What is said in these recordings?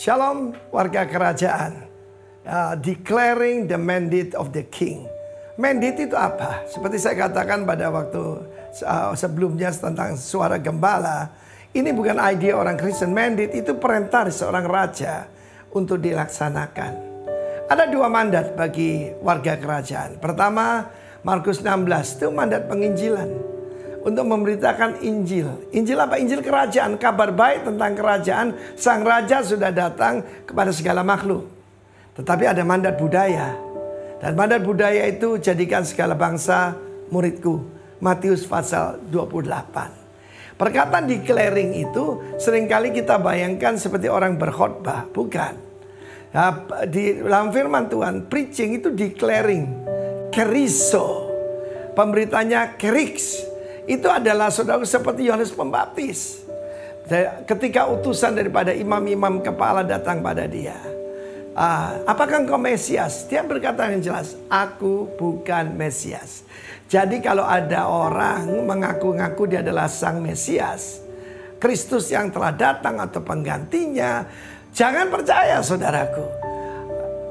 Shalom warga kerajaan. Declaring the mandate of the king. Mandate itu apa? Seperti saya katakan pada waktu sebelumnya tentang suara gembala. Ini bukan ide orang Kristen. Mandate itu perintah seorang raja untuk dilaksanakan. Ada dua mandat bagi warga kerajaan. Pertama, Markus 16 itu mandat penginjilan. Untuk memberitakan Injil. Injil apa? Injil kerajaan. Kabar baik tentang kerajaan. Sang raja sudah datang kepada segala makhluk. Tetapi ada mandat budaya. Dan mandat budaya itu jadikan segala bangsa muridku. Matius pasal 28. Perkataan declaring itu seringkali kita bayangkan seperti orang berkhotbah. Bukan. Di dalam firman Tuhan, preaching itu declaring. Keriso. Pemberitanya kerix. Itu adalah saudara seperti Yohanes Pembaptis. Ketika utusan daripada imam-imam kepala datang pada dia. Apakah engkau Mesias? Dia berkata yang jelas, aku bukan Mesias. Jadi kalau ada orang mengaku-ngaku dia adalah sang Mesias, Kristus yang telah datang atau penggantinya, jangan percaya saudaraku.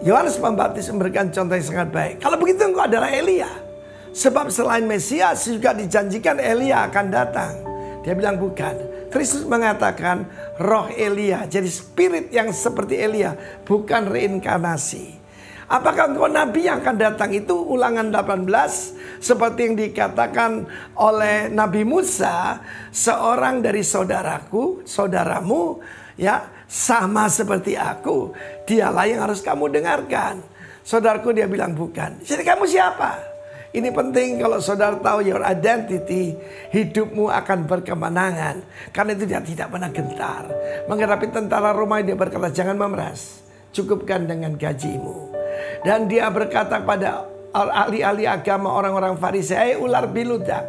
Yohanes Pembaptis memberikan contoh yang sangat baik. Kalau begitu engkau adalah Elia. Sebab selain Mesias juga dijanjikan Elia akan datang. Dia bilang bukan. Kristus mengatakan roh Elia. Jadi spirit yang seperti Elia. Bukan reinkarnasi. Apakah engkau nabi yang akan datang? Itu Ulangan 18. Seperti yang dikatakan oleh Nabi Musa. Seorang dari saudaraku, saudaramu, ya sama seperti aku. Dialah yang harus kamu dengarkan. Saudaraku dia bilang bukan. Jadi kamu siapa? Ini penting kalau saudara tahu your identity, hidupmu akan berkemenangan. Karena itu dia tidak pernah gentar. Menghadapi tentara Romawi dia berkata, jangan memeras, cukupkan dengan gajimu. Dan dia berkata pada ahli-ahli agama orang-orang Farisi, ular biludak,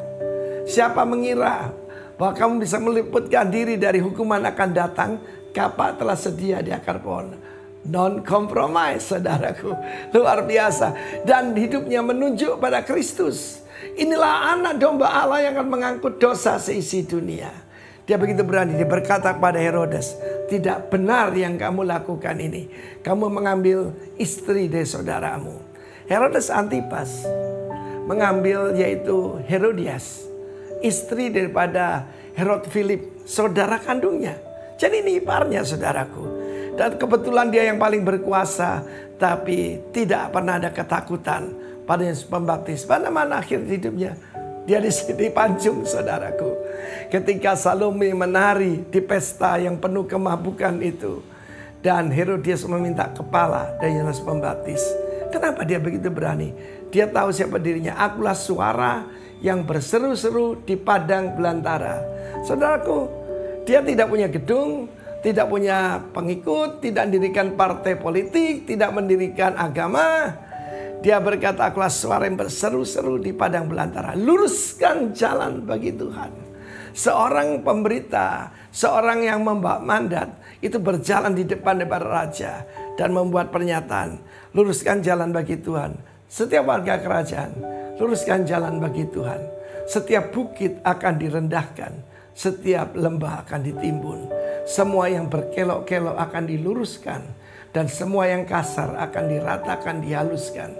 siapa mengira bahwa kamu bisa meliputkan diri dari hukuman akan datang? Kapak telah sedia di akar pohon. Non-compromise saudaraku. Luar biasa. Dan hidupnya menunjuk pada Kristus. Inilah anak domba Allah yang akan mengangkut dosa seisi dunia. Dia begitu berani. Dia berkata kepada Herodes, tidak benar yang kamu lakukan ini. Kamu mengambil istri dari saudaramu. Herodes Antipas mengambil yaitu Herodias, istri daripada Herod Philip, saudara kandungnya. Jadi ini iparnya saudaraku. Dan kebetulan dia yang paling berkuasa. Tapi tidak pernah ada ketakutan pada Yohanes Pembaptis. Pada mana akhir hidupnya? Dia dipancung saudaraku. Ketika Salome menari di pesta yang penuh kemabukan itu. Dan Herodias meminta kepala dari Yohanes Pembaptis. Kenapa dia begitu berani? Dia tahu siapa dirinya. Akulah suara yang berseru-seru di padang belantara. Saudaraku, dia tidak punya gedung. Tidak punya pengikut, tidak mendirikan partai politik, tidak mendirikan agama. Dia berkata, akulah suara yang berseru-seru di padang belantara. Luruskan jalan bagi Tuhan. Seorang pemberita, seorang yang membawa mandat, itu berjalan di depan daripada raja. Dan membuat pernyataan, luruskan jalan bagi Tuhan. Setiap warga kerajaan, luruskan jalan bagi Tuhan. Setiap bukit akan direndahkan. Setiap lembah akan ditimbun. Semua yang berkelok-kelok akan diluruskan. Dan semua yang kasar akan diratakan, dihaluskan.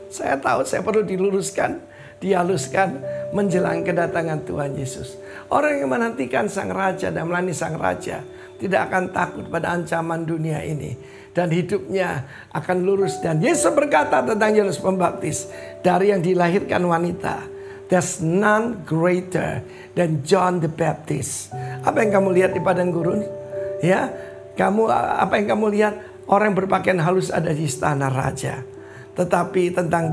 Saya tahu saya perlu diluruskan, dihaluskan menjelang kedatangan Tuhan Yesus. Orang yang menantikan sang raja dan melayani sang raja tidak akan takut pada ancaman dunia ini. Dan hidupnya akan lurus. Dan Yesus berkata tentang Yohanes Pembaptis, dari yang dilahirkan wanita, there's none greater than John the Baptist. Apa yang kamu lihat di padang gurun? Ya, apa yang kamu lihat? Orang yang berpakaian halus ada di istana raja. Tetapi tentang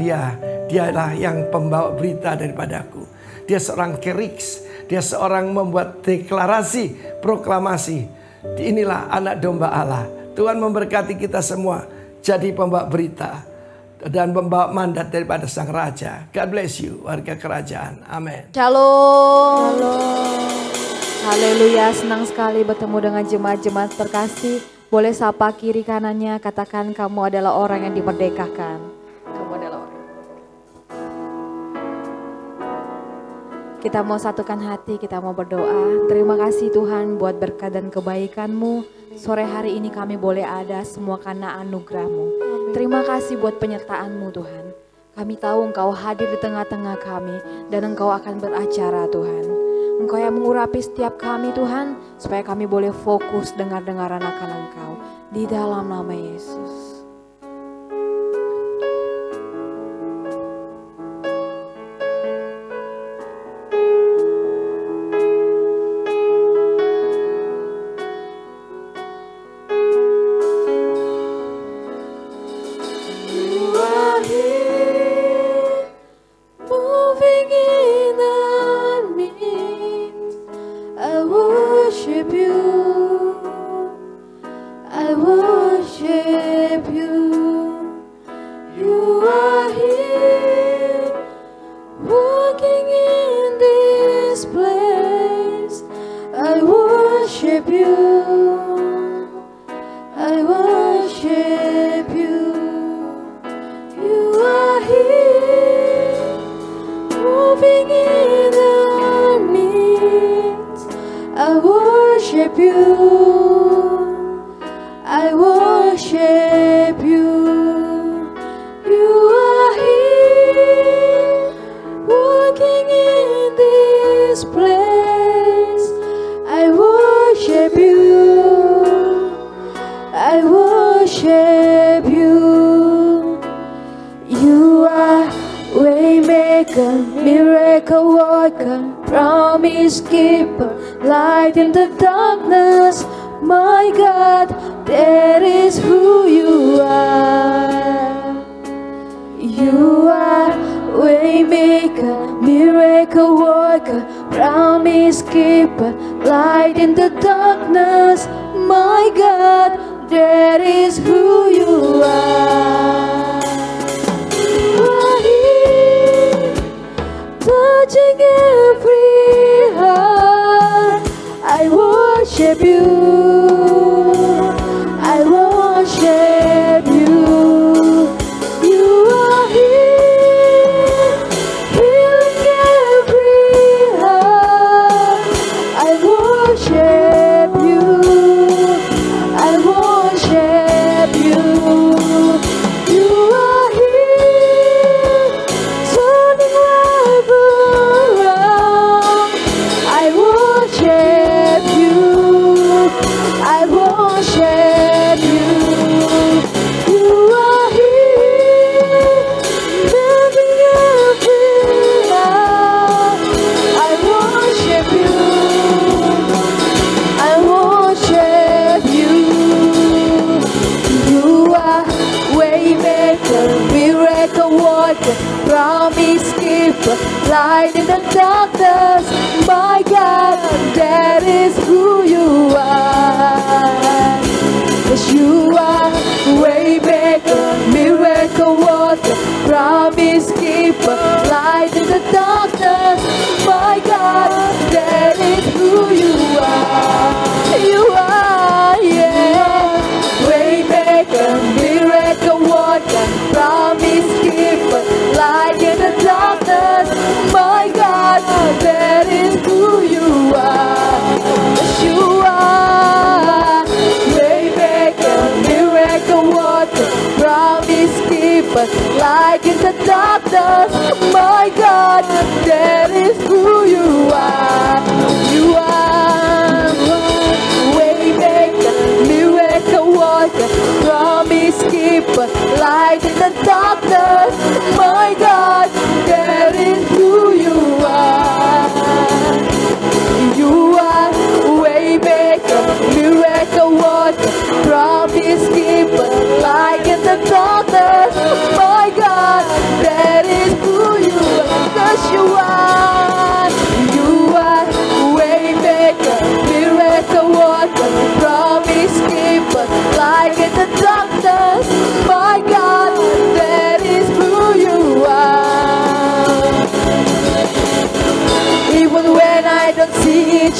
dialah yang pembawa berita daripadaku. Dia seorang keriks. Dia seorang membuat deklarasi, proklamasi. Inilah anak domba Allah. Tuhan memberkati kita semua jadi pembawa berita dan membawa mandat daripada sang raja. God bless you warga kerajaan. Amin. Shalom. Haleluya, senang sekali bertemu dengan jemaat-jemaat terkasih. Boleh sapa kiri kanannya, katakan kamu adalah orang yang dimerdekakan. Kamu adalah orang. Kita mau satukan hati, kita mau berdoa. Terima kasih Tuhan buat berkat dan kebaikan-Mu. Sore hari ini kami boleh ada semua karena anugerah-Mu. Terima kasih buat penyertaan-Mu Tuhan. Kami tahu Engkau hadir di tengah-tengah kami dan Engkau akan beracara Tuhan. Engkau yang mengurapi setiap kami Tuhan, supaya kami boleh fokus dengar-dengaran akan Engkau. Di dalam nama Yesus.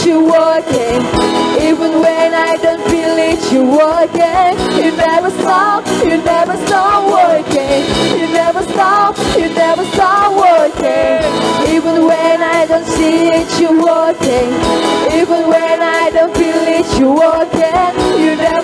You working, even when I don't feel it, you working. You never stop working. You never stop working. Even when I don't see it, you working. Even when I don't feel it, you working. You never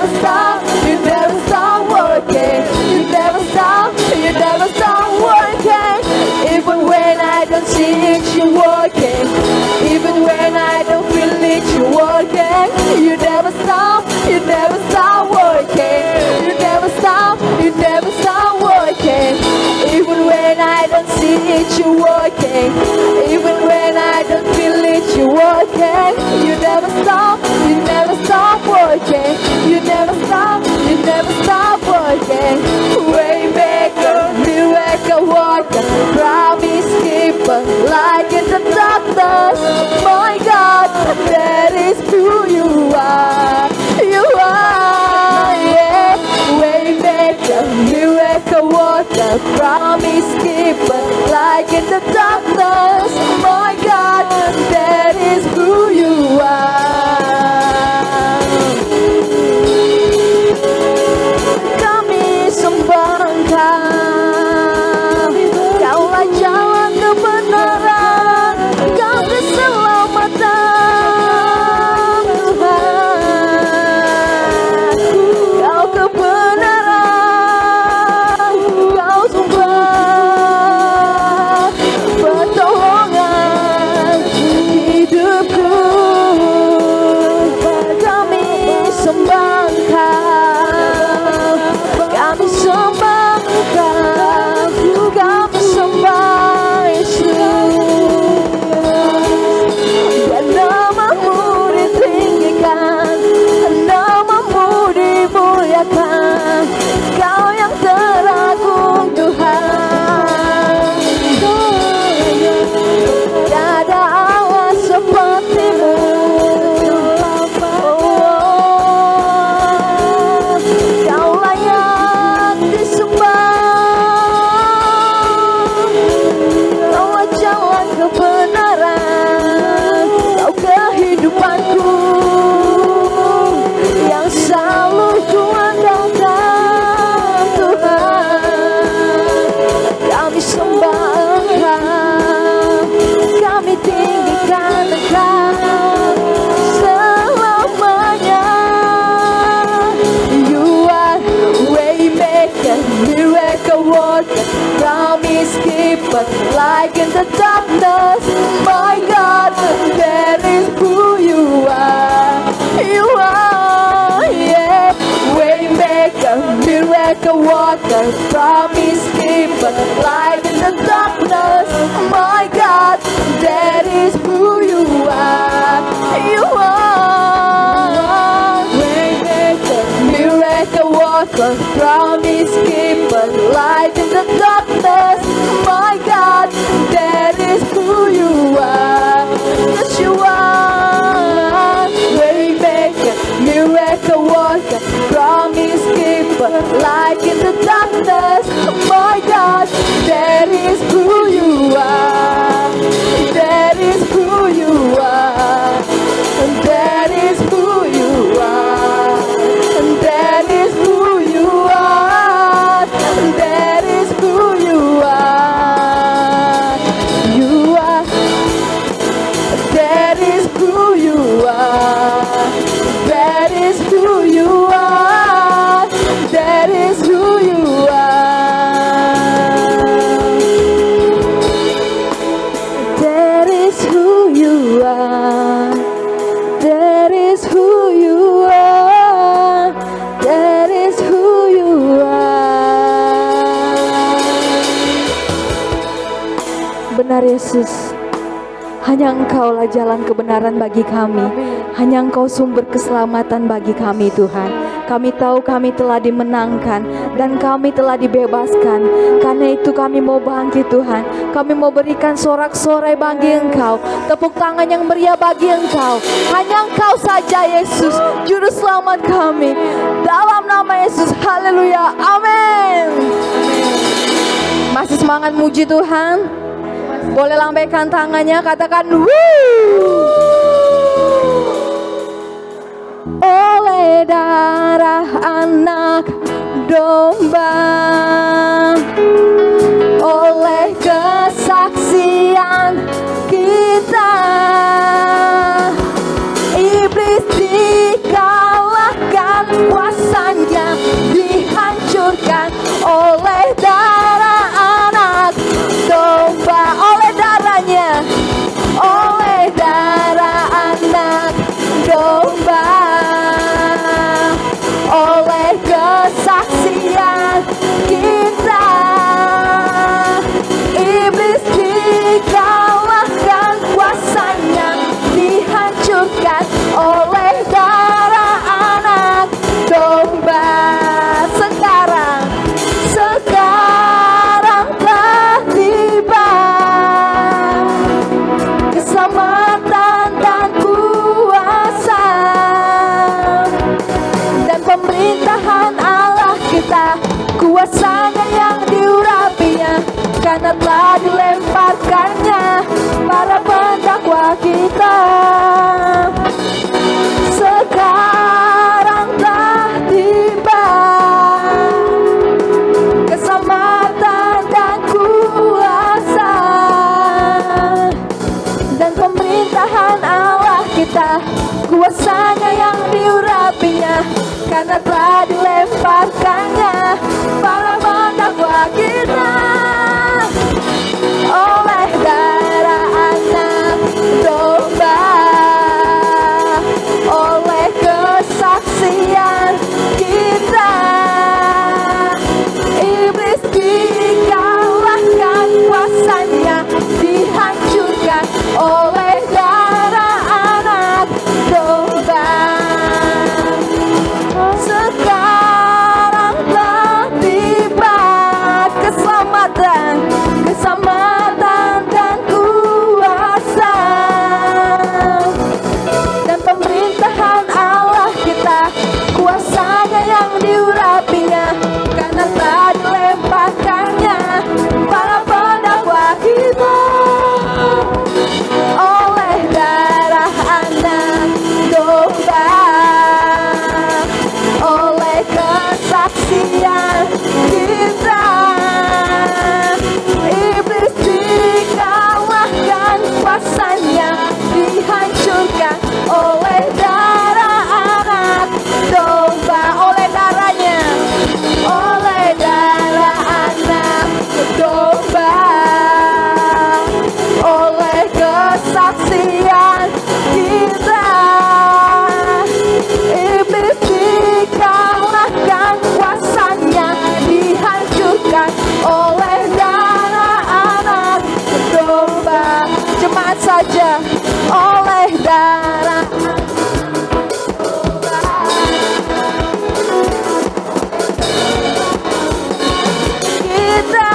it, you're working. Even when I don't feel it, you're working. You never stop working. You never stop working. Waymaker, miracle worker, promise keeper, light in the darkness. My God, that is who you are. You are, yeah. Waymaker, miracle worker, promise keeper, light in the darkness. My God, that is who you are. Kami sembah Engkau, Kaulah jalan kebenaran, Kau keselamatan Tuhan. Kau kebenaran, Kau sumber pertolongan hidupku. Kami sembah Engkau, kami sembah Engkau, kami sembah Yesus. Dan namamu ditinggikan, namamu dimuliakan, Kau yang teragung Tuhan. Tiada Allah sepertimu. Kau layak disembah. Kaulah jalan kebenaran, Kau kehidupanku yang selalu ku andalkan Tuhan. Kami sembah Engkau, kami tinggikan Engkau selamanya. You are waymaker, miracle worker, promise keeper, light in the darkness. My God, that is who you are. You are, yeah. Waymaker, miracle worker, promise keeper, light in the darkness. My God, that is who you are. You are waymaker, miracle worker, promise keeper, light in the darkness. My God, that is who you are. Yes, you are waymaker, miracle worker, promise keeper, light in the darkness. My God, that is who you are. That is who you are. That is who you are. That is who you are. That is who you are. You are. That is who you are. That is who you are. That is who you are. That is who you are. That is who you are. That is who you are. Benar Yesus, hanya Engkaulah jalan kebenaran bagi kami. Hanya Engkau sumber keselamatan bagi kami Tuhan. Kami tahu kami telah dimenangkan dan kami telah dibebaskan. Karena itu kami mau bangkit Tuhan. Kami mau berikan sorak-sorai bagi Engkau, tepuk tangan yang meriah bagi Engkau. Hanya Engkau saja Yesus, Juru Selamat kami. Dalam nama Yesus, haleluya, amin. Masih semangat muji Tuhan? Boleh lambaikan tangannya, katakan wuh. Oleh darah anak domba, oleh kesaksian kita, iblis dikalahkan, kuasanya dihancurkan oleh darah anak domba, oleh darahnya, oleh darah anak domba, oleh kesaksian kita, iblis kita, kuasanya yang diurapinya, karena telah dilemparkannya para pendakwa kita. Sekarang telah tiba keselamatan dan kuasa dan pemerintahan Allah kita, kuasanya yang diurapinya, karena telah dilemparkannya para pendakwa kita. Oleh darah anak domba, oleh kesaksian kita, iblis dikalahkan, kuasanya dihancurkan oleh darah anak domba. Sekarang telah tiba keselamatan, keselamatan dan kuasa dan pemerintahan Allah kita, kuasanya yang diurapinya, karena telah dilemparkannya para pendakwa kita. Oleh darah anak domba, oleh kesaksian kita, iblis dikalahkan, kuasanya dihancurkan oleh darah anak domba. Oleh darahnya, oleh darah anak domba, oleh kesaksian kita, iblis dikalahkan, kuasanya dihancurkan oleh darah anak domba. Jemaat saja, oleh darah domba kita,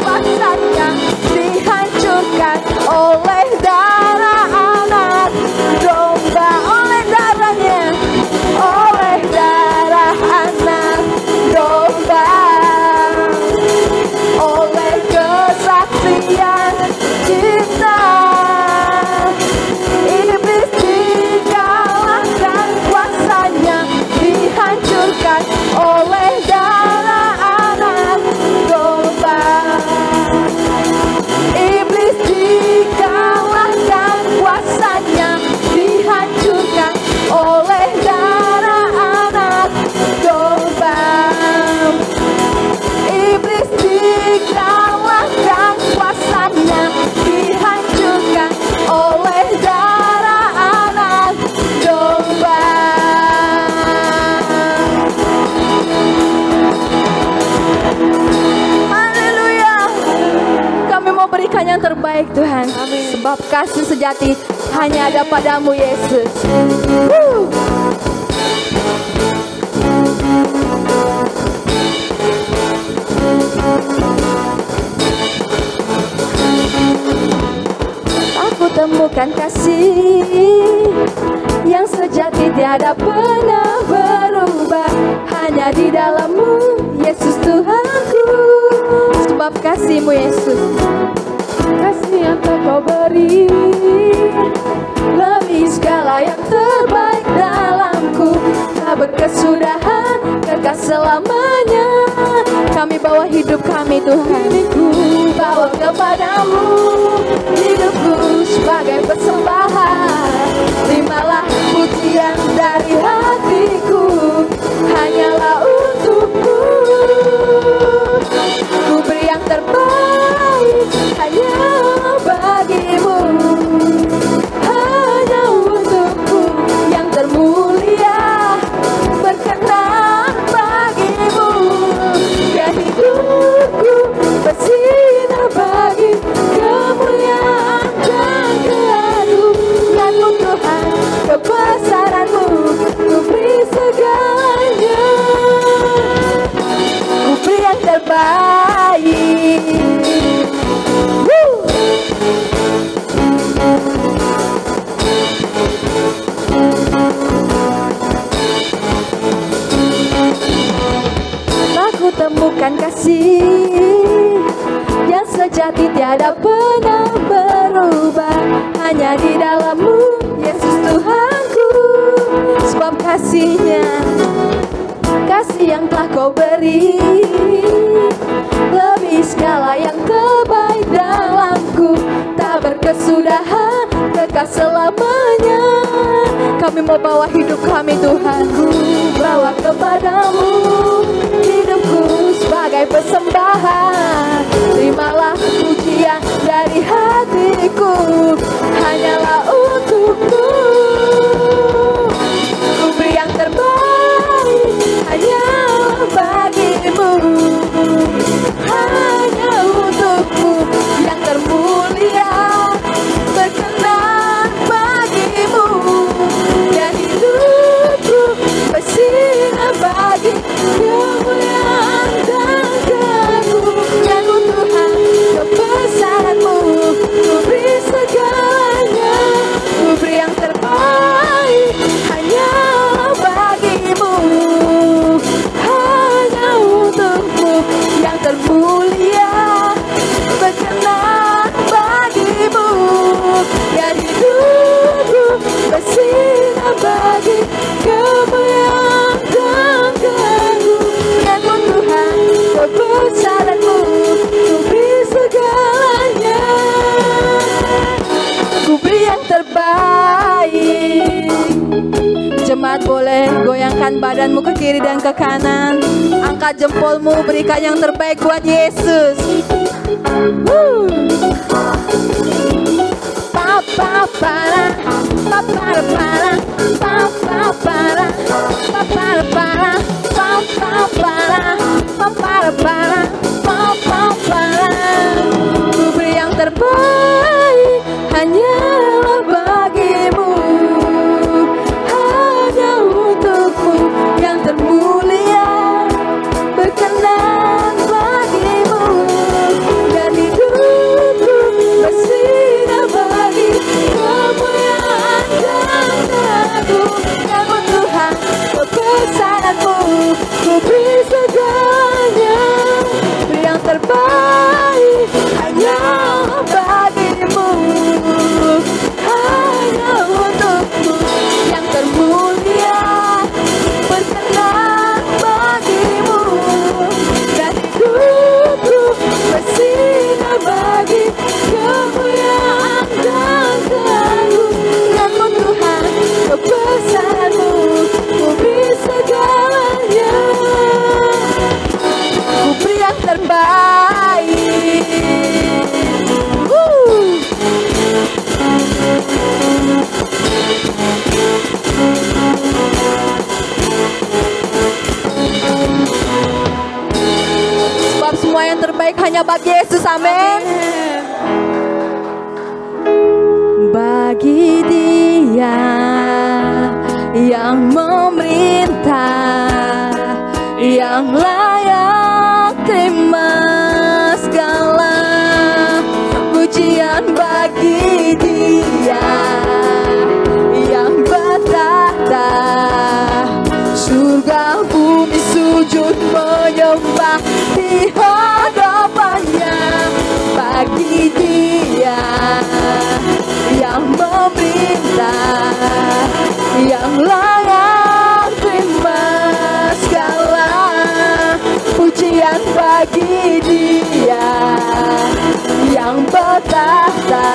kuasanya dihancurkan oleh darah anak domba. Oleh darahnya, oleh darah anak domba, oleh kesaksian kita, iblis dikalahkan, kuasanya dihancurkan oleh darah anak domba. Iblis dikalahkan, kuasanya dihancurkan oleh darah anak domba. Iblis dikalahkan, kuasanya dihancurkan oleh darah anak domba. Haleluya. Kami mau berikan yang terbaik Tuhan. Sebab kasih sejati hanya ada padamu Yesus. Aku temukan kasih yang sejati tiada pernah berubah, hanya di dalam-Mu Yesus Tuhanku. Sebab kasih-Mu Yesus, kasih yang Kau beri lebih segala yang terbaik dalamku, tak berkesudahan kekal selamanya. Kami bawa hidup kami Tuhan, ku bawa kepadamu hidupku sebagai persembahan. Terimalah pujian dari hatiku, hanyalah untukmu. Ku beri yang terbaik hanya bagimu, hanya untukmu yang termulia, berkenan bagimu. Biar hidupku bersinar bagi kemuliaan dan keagungan. sejati tiada pernah berubah, hanya di dalam-Mu Yesus Tuhanku. Sebab kasih-Nya, kasih yang telah Kau beri, lebih segala yang terbaik dalamku, tak berkesudahan, kekal selamanya. Kami mau bawa hidup kami Tuhan, bawa kepadamu hidupku sebagai persembahan. Terimalah pujian dari hatiku, hanyalah untukmu. Ku beri yang terbaik hanyalah bagimu, hanya untukmu yang termulia, berkenan bagimu. Dan hidupku bersinar bagi kemuliaan dan keagungan Tuhan, kebesaran-Mu. Ku beri segalanya, ku beri yang terbaik hanya bagimu, hanya untukmu yang termulia, berkenan bagimu. Dan hidupku bersinar bagi kemuliaan dan keagungan Tuhan, kebesaran-Mu. Ku beri segalanya, ku beri yang terbaik. Jemaat boleh goyangkan badanmu ke kiri dan ke kanan, angkat jempolmu, berikan yang terbaik buat Yesus. Pa-pa-para, pa-para-para, pa-pa-para, pa-para-para, pa-pa-para, pa-para-para, pa-pa-para. Ku beri yang terbaik hanyalah bagimu, hanya untukmu yang termulia, berkenan bagimu. Dan hidupku bersinar bagi kemuliaan dan keagungan Tuhan, kebesaran-Mu. Ku beri segalanya, beri yang terbaik hanya bagimu, hanya untukmu yang termulia, berkenan bagimu. Dan hidupku bersinar bagi kemuliaan dan keagungan-Mu Tuhan, kebesaran-Mu. Ku beri segalanya, ku beri yang terbaik. Sebab semua yang terbaik hanya bagi Yesus. Amin. Bagi Dia yang memerintah, yang layak terima segala pujian. Bagi Dia yang bertahta, surga bumi sujud menyembah di hadapannya. Bagi Dia yang memerintah, yang layak terima segala pujian. Bagi Dia yang bertahta,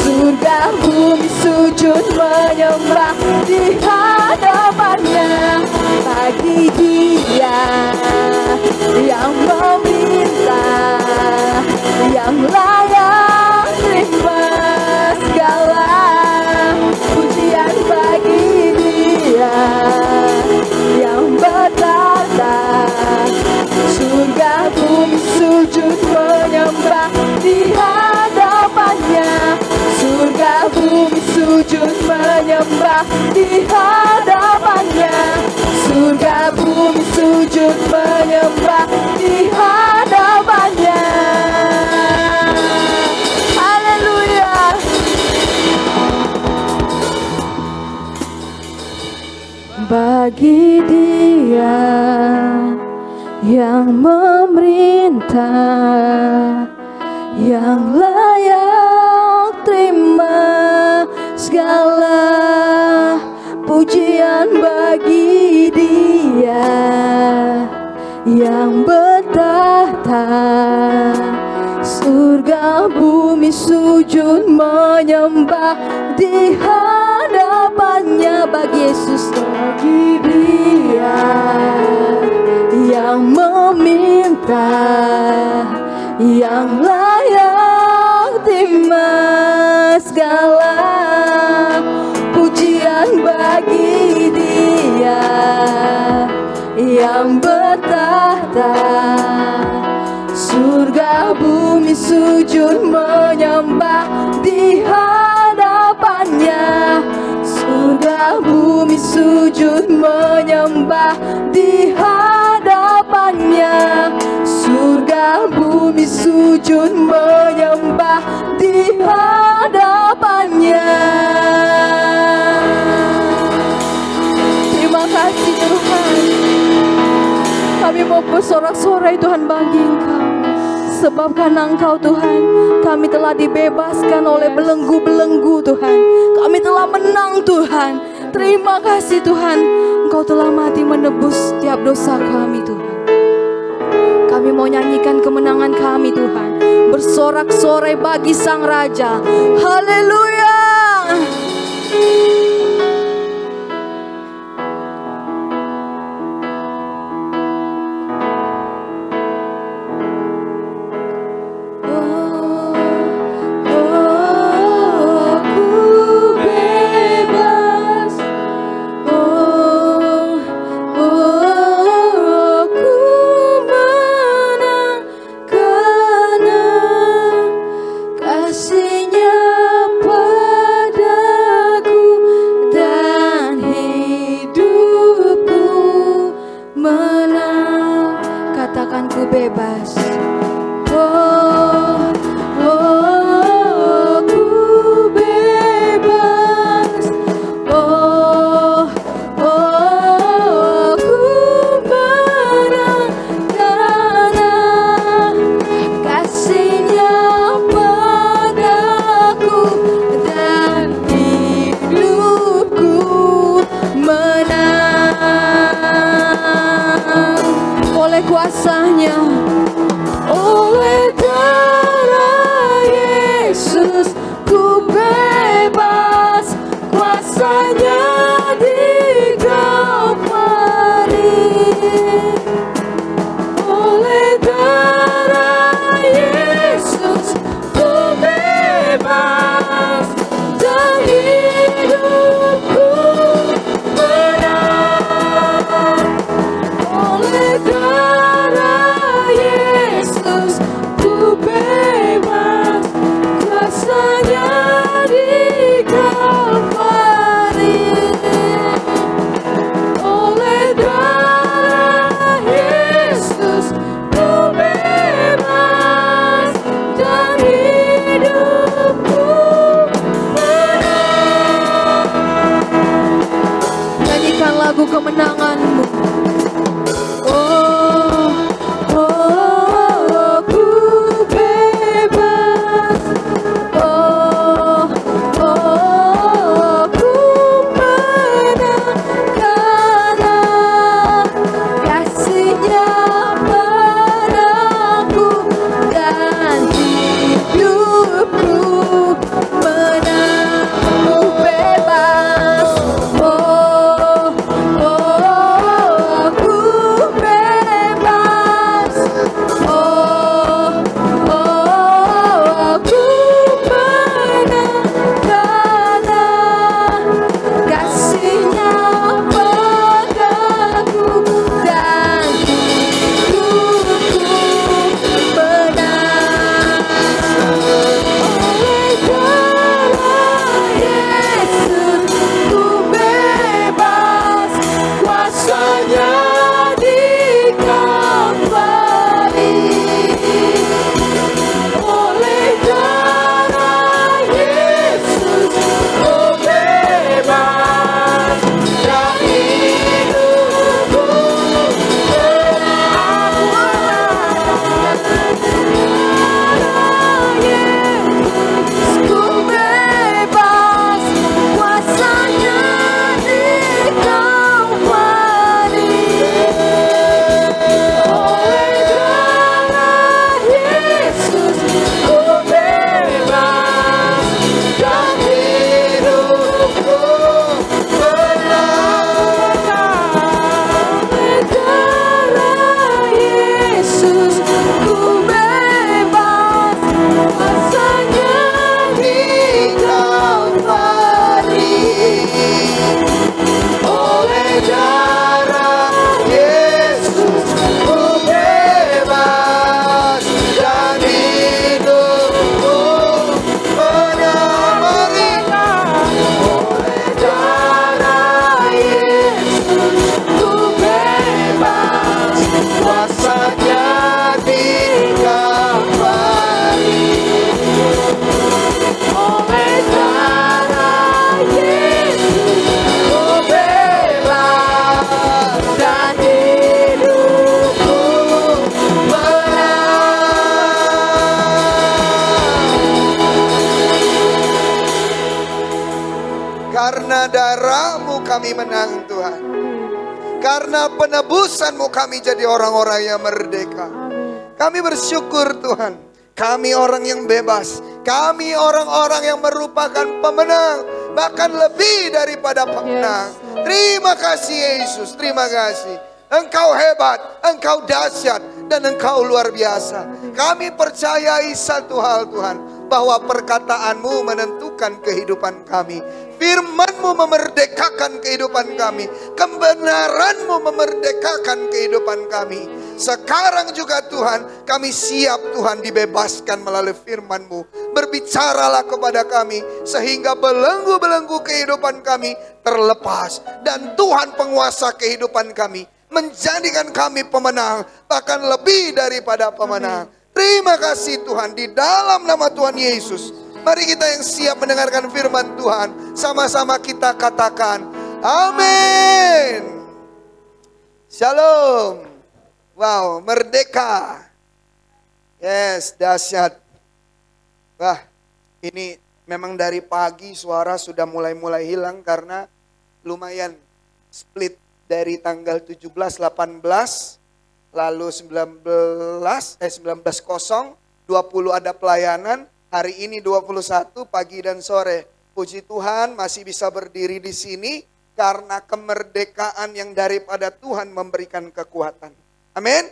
surga bumi sujud menyembah di hadapannya. Bagi Dia yang memerintah, yang layak terima segala pujian. Bagi Dia yang bertahta, surga bumi sujud menyembah di hadapannya. Surga bumi sujud menyembah di hadapannya. Surga bumi sujud menyembah di hadapannya. Haleluya. Bagi Dia yang memerintah, yang layak terima segala pujian bagi Dia yang bertahta. Surga bumi sujud menyembah di hadapannya. Bagi Yesus, bagi Dia yang meminta, yang layak terima segala pujian bagi Dia yang bertahta. Surga bumi sujud menyembah di hadapannya. Surga bumi sujud menyembah di hadapannya. Surga bumi sujud menyembah di hadapannya. Terima kasih Tuhan. Kami mau bersorak-sorai Tuhan bagi Engkau. Sebab karena Engkau Tuhan, kami telah dibebaskan oleh belenggu-belenggu Tuhan. Kami telah menang Tuhan. Terima kasih Tuhan, Engkau telah mati menebus setiap dosa kami Tuhan. Kami mau nyanyikan kemenangan kami Tuhan, bersorak-sorai bagi Sang Raja. Haleluya. Oh Karena darah-Mu kami menang Tuhan. Karena penebusan-Mu kami jadi orang-orang yang merdeka. Kami bersyukur Tuhan. Kami orang yang bebas. Kami orang-orang yang merupakan pemenang. Bahkan lebih daripada pemenang. Terima kasih Yesus, terima kasih. Engkau hebat, Engkau dahsyat, dan Engkau luar biasa. Kami percayai satu hal Tuhan, bahwa perkataanmu menentukan kehidupan kami. Firman-Mu memerdekakan kehidupan kami. Kebenaran-Mu memerdekakan kehidupan kami. Sekarang juga Tuhan, kami siap Tuhan dibebaskan melalui firman-Mu. Berbicaralah kepada kami, sehingga belenggu-belenggu kehidupan kami terlepas. Dan Tuhan penguasa kehidupan kami, menjadikan kami pemenang, bahkan lebih daripada pemenang. Terima kasih Tuhan, di dalam nama Tuhan Yesus. Mari kita yang siap mendengarkan firman Tuhan, sama-sama kita katakan, amin. Shalom. Wow, merdeka. Yes, dahsyat. Wah, ini memang dari pagi suara sudah mulai hilang karena lumayan split dari tanggal 17, 18, lalu 19:0, 20 ada pelayanan, hari ini 21 pagi dan sore. Puji Tuhan masih bisa berdiri di sini karena kemerdekaan yang daripada Tuhan memberikan kekuatan. Amin.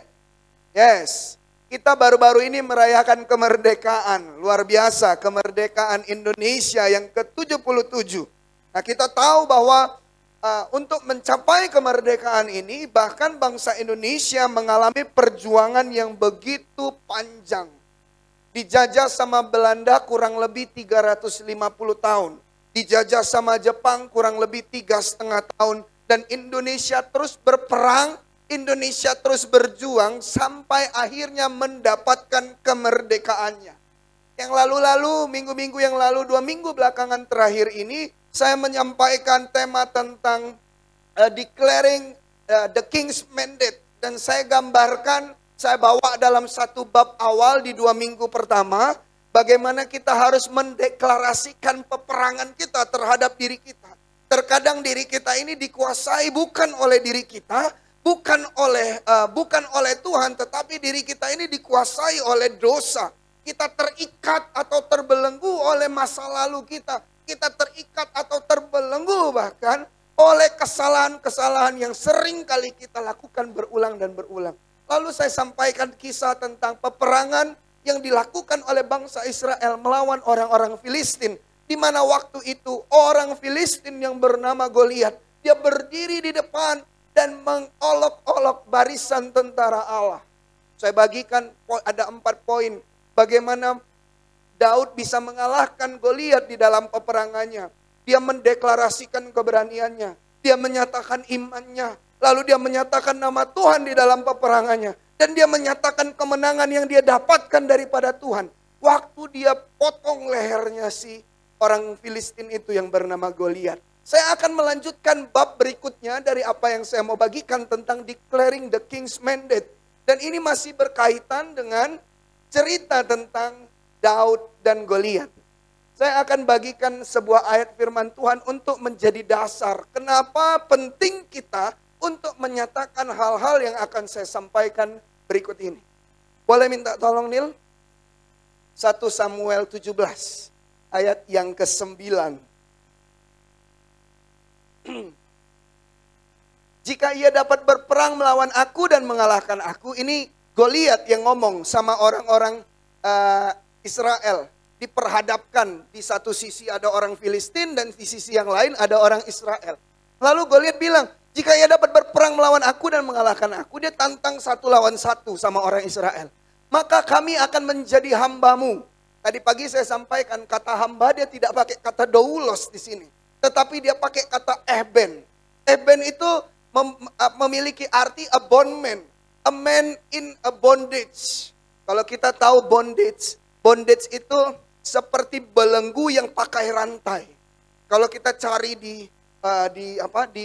Yes. Kita baru-baru ini merayakan kemerdekaan. Luar biasa, kemerdekaan Indonesia yang ke-77. Nah, kita tahu bahwa untuk mencapai kemerdekaan ini, bahkan bangsa Indonesia mengalami perjuangan yang begitu panjang. Dijajah sama Belanda kurang lebih 350 tahun. Dijajah sama Jepang kurang lebih 3,5 tahun. Dan Indonesia terus berperang, Indonesia terus berjuang sampai akhirnya mendapatkan kemerdekaannya. Yang lalu-lalu, minggu-minggu yang lalu, 2 minggu belakangan terakhir ini, saya menyampaikan tema tentang declaring the King's Mandate. Dan saya gambarkan, saya bawa dalam satu bab awal di 2 minggu pertama, bagaimana kita harus mendeklarasikan peperangan kita terhadap diri kita. Terkadang diri kita ini dikuasai bukan oleh diri kita, bukan oleh Tuhan, tetapi diri kita ini dikuasai oleh dosa. Kita terikat atau terbelenggu oleh masa lalu kita. Kita terikat atau terbelenggu bahkan oleh kesalahan-kesalahan yang sering kali kita lakukan berulang dan berulang. Lalu saya sampaikan kisah tentang peperangan yang dilakukan oleh bangsa Israel melawan orang-orang Filistin. Di mana waktu itu orang Filistin yang bernama Goliat, dia berdiri di depan dan mengolok-olok barisan tentara Allah. Saya bagikan ada 4 poin. Bagaimana Daud bisa mengalahkan Goliat di dalam peperangannya. Dia mendeklarasikan keberaniannya. Dia menyatakan imannya. Lalu dia menyatakan nama Tuhan di dalam peperangannya. Dan dia menyatakan kemenangan yang dia dapatkan daripada Tuhan. Waktu dia potong lehernya si orang Filistin itu yang bernama Goliat. Saya akan melanjutkan bab berikutnya dari apa yang saya mau bagikan tentang declaring the King's Mandate. Dan ini masih berkaitan dengan cerita tentang Daud dan Goliat. Saya akan bagikan sebuah ayat firman Tuhan untuk menjadi dasar. Kenapa penting kita untuk menyatakan hal-hal yang akan saya sampaikan berikut ini. Boleh minta tolong Nil? 1 Samuel 17 ayat yang ke-9. Jika ia dapat berperang melawan aku dan mengalahkan aku, ini Goliat yang ngomong sama orang-orang Israel. Diperhadapkan, di satu sisi ada orang Filistin dan di sisi yang lain ada orang Israel. Lalu Goliat bilang, jika ia dapat berperang melawan aku dan mengalahkan aku, dia tantang 1 lawan 1 sama orang Israel. Maka kami akan menjadi hambamu. Tadi pagi saya sampaikan kata hamba dia tidak pakai kata doulos di sini. Tetapi dia pakai kata ehben. Ehben itu memiliki arti a bondman. A man in a bondage. Kalau kita tahu bondage. Bondage itu seperti belenggu yang pakai rantai. Kalau kita cari di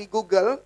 Google,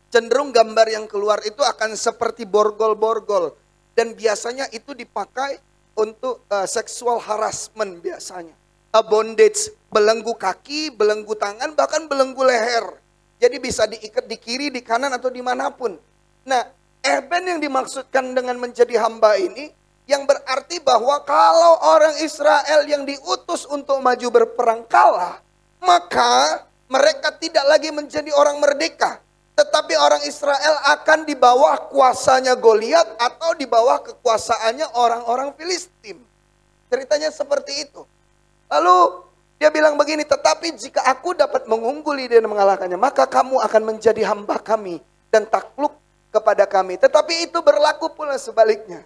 cenderung gambar yang keluar itu akan seperti borgol-borgol. Dan biasanya itu dipakai untuk sexual harassment biasanya. bondage, belenggu kaki, belenggu tangan, bahkan belenggu leher. Jadi bisa diikat di kiri, di kanan, atau dimanapun. Nah, Eben yang dimaksudkan dengan menjadi hamba ini, yang berarti bahwa kalau orang Israel yang diutus untuk maju berperang kalah, maka mereka tidak lagi menjadi orang merdeka. Tetapi orang Israel akan di bawah kuasanya Goliat atau di bawah kekuasaannya orang-orang Filistin. Ceritanya seperti itu. Lalu dia bilang begini, tetapi jika aku dapat mengungguli dan mengalahkannya, maka kamu akan menjadi hamba kami dan takluk kepada kami. Tetapi itu berlaku pula sebaliknya.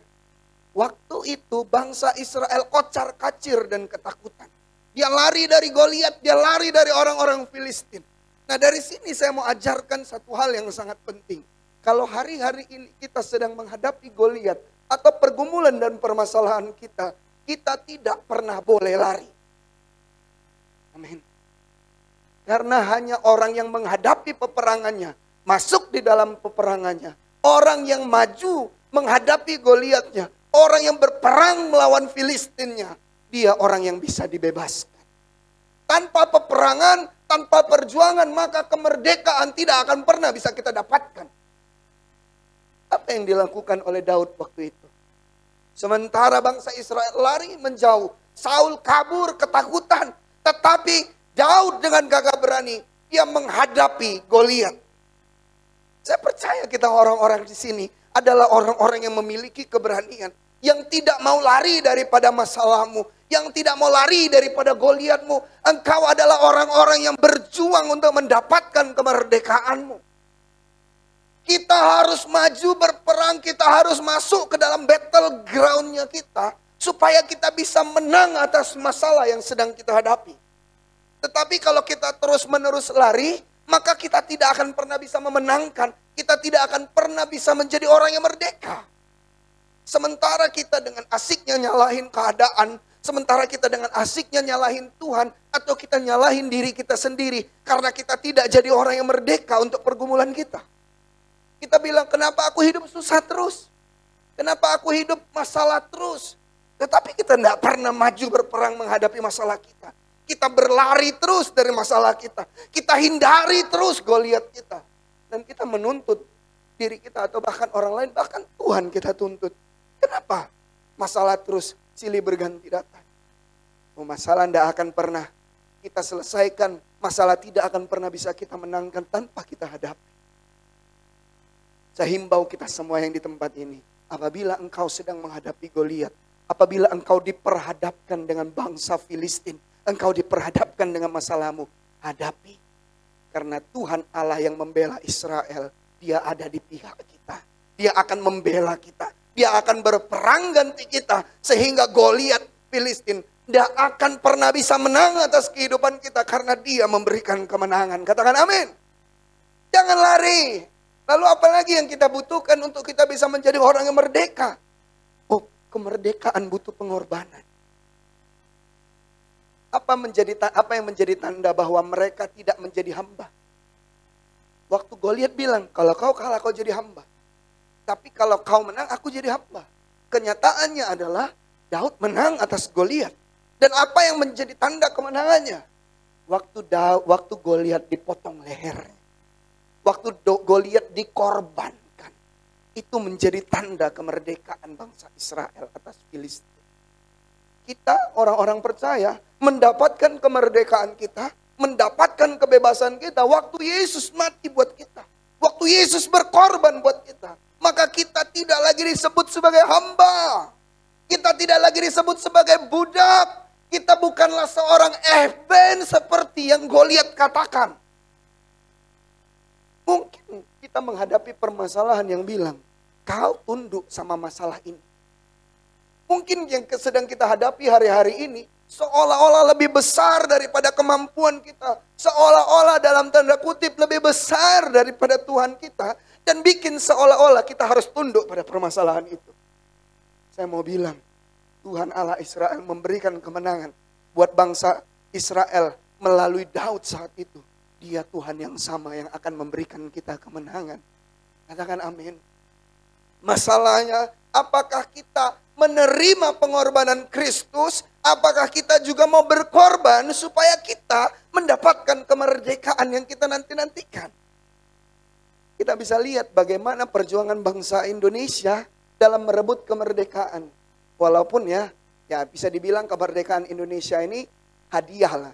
Waktu itu bangsa Israel kocar kacir dan ketakutan. Dia lari dari Goliat, dia lari dari orang-orang Filistin. Nah, dari sini saya mau ajarkan satu hal yang sangat penting. Kalau hari-hari ini kita sedang menghadapi Goliat atau pergumulan dan permasalahan kita, kita tidak pernah boleh lari. Amin. Karena hanya orang yang menghadapi peperangannya, masuk di dalam peperangannya, orang yang maju menghadapi Goliatnya, orang yang berperang melawan Filistinnya, dia orang yang bisa dibebaskan. Tanpa peperangan, tanpa perjuangan, maka kemerdekaan tidak akan pernah bisa kita dapatkan. Apa yang dilakukan oleh Daud waktu itu? Sementara bangsa Israel lari menjauh, Saul kabur ketakutan, tetapi Daud dengan gagah berani, dia menghadapi Goliat. Saya percaya kita orang-orang di sini adalah orang-orang yang memiliki keberanian, yang tidak mau lari daripada masalahmu, yang tidak mau lari daripada Goliatmu. Engkau adalah orang-orang yang berjuang untuk mendapatkan kemerdekaanmu. Kita harus maju berperang, kita harus masuk ke dalam battleground-nya kita, supaya kita bisa menang atas masalah yang sedang kita hadapi. Tetapi kalau kita terus-menerus lari, maka kita tidak akan pernah bisa memenangkan. Kita tidak akan pernah bisa menjadi orang yang merdeka. Sementara kita dengan asiknya nyalahin keadaan, sementara kita dengan asiknya nyalahin Tuhan, atau kita nyalahin diri kita sendiri, karena kita tidak jadi orang yang merdeka untuk pergumulan kita. Kita bilang, kenapa aku hidup susah terus? Kenapa aku hidup masalah terus? Tetapi kita tidak pernah maju berperang menghadapi masalah kita. Kita berlari terus dari masalah kita. Kita hindari terus Goliat kita. Dan kita menuntut diri kita atau bahkan orang lain, bahkan Tuhan kita tuntut. Kenapa masalah terus silih berganti datang? Masalah tidak akan pernah kita selesaikan. Masalah tidak akan pernah bisa kita menangkan tanpa kita hadapi. Saya himbau kita semua yang di tempat ini. Apabila engkau sedang menghadapi Goliat, apabila engkau diperhadapkan dengan bangsa Filistin, engkau diperhadapkan dengan masalahmu, hadapi. Karena Tuhan Allah yang membela Israel, Dia ada di pihak kita. Dia akan membela kita. Dia akan berperang ganti kita. Sehingga Goliat Filistin tidak akan pernah bisa menang atas kehidupan kita. Karena Dia memberikan kemenangan. Katakan amin. Jangan lari. Lalu apa lagi yang kita butuhkan untuk kita bisa menjadi orang yang merdeka? Oh, kemerdekaan butuh pengorbanan. Apa yang menjadi tanda bahwa mereka tidak menjadi hamba? Waktu Goliat bilang, kalau kau kalah kau jadi hamba. Tapi kalau kau menang aku jadi hamba. Kenyataannya adalah Daud menang atas Goliat. Dan apa yang menjadi tanda kemenangannya? Waktu Goliat dipotong lehernya. Waktu Goliat dikorbankan. Itu menjadi tanda kemerdekaan bangsa Israel atas Filistin. Kita orang-orang percaya mendapatkan kemerdekaan kita, mendapatkan kebebasan kita waktu Yesus mati buat kita. Waktu Yesus berkorban buat kita. Maka kita tidak lagi disebut sebagai hamba. Kita tidak lagi disebut sebagai budak. Kita bukanlah seorang Eben seperti yang Goliat katakan. Mungkin kita menghadapi permasalahan yang bilang, kau tunduk sama masalah ini. Mungkin yang sedang kita hadapi hari-hari ini seolah-olah lebih besar daripada kemampuan kita. Seolah-olah dalam tanda kutip lebih besar daripada Tuhan kita. Dan bikin seolah-olah kita harus tunduk pada permasalahan itu. Saya mau bilang, Tuhan Allah Israel memberikan kemenangan buat bangsa Israel melalui Daud saat itu. Dia Tuhan yang sama yang akan memberikan kita kemenangan. Katakan amin. Masalahnya, apakah kita menerima pengorbanan Kristus, apakah kita juga mau berkorban supaya kita mendapatkan kemerdekaan yang kita nanti-nantikan? Kita bisa lihat bagaimana perjuangan bangsa Indonesia dalam merebut kemerdekaan. Walaupun ya bisa dibilang kemerdekaan Indonesia ini hadiah lah.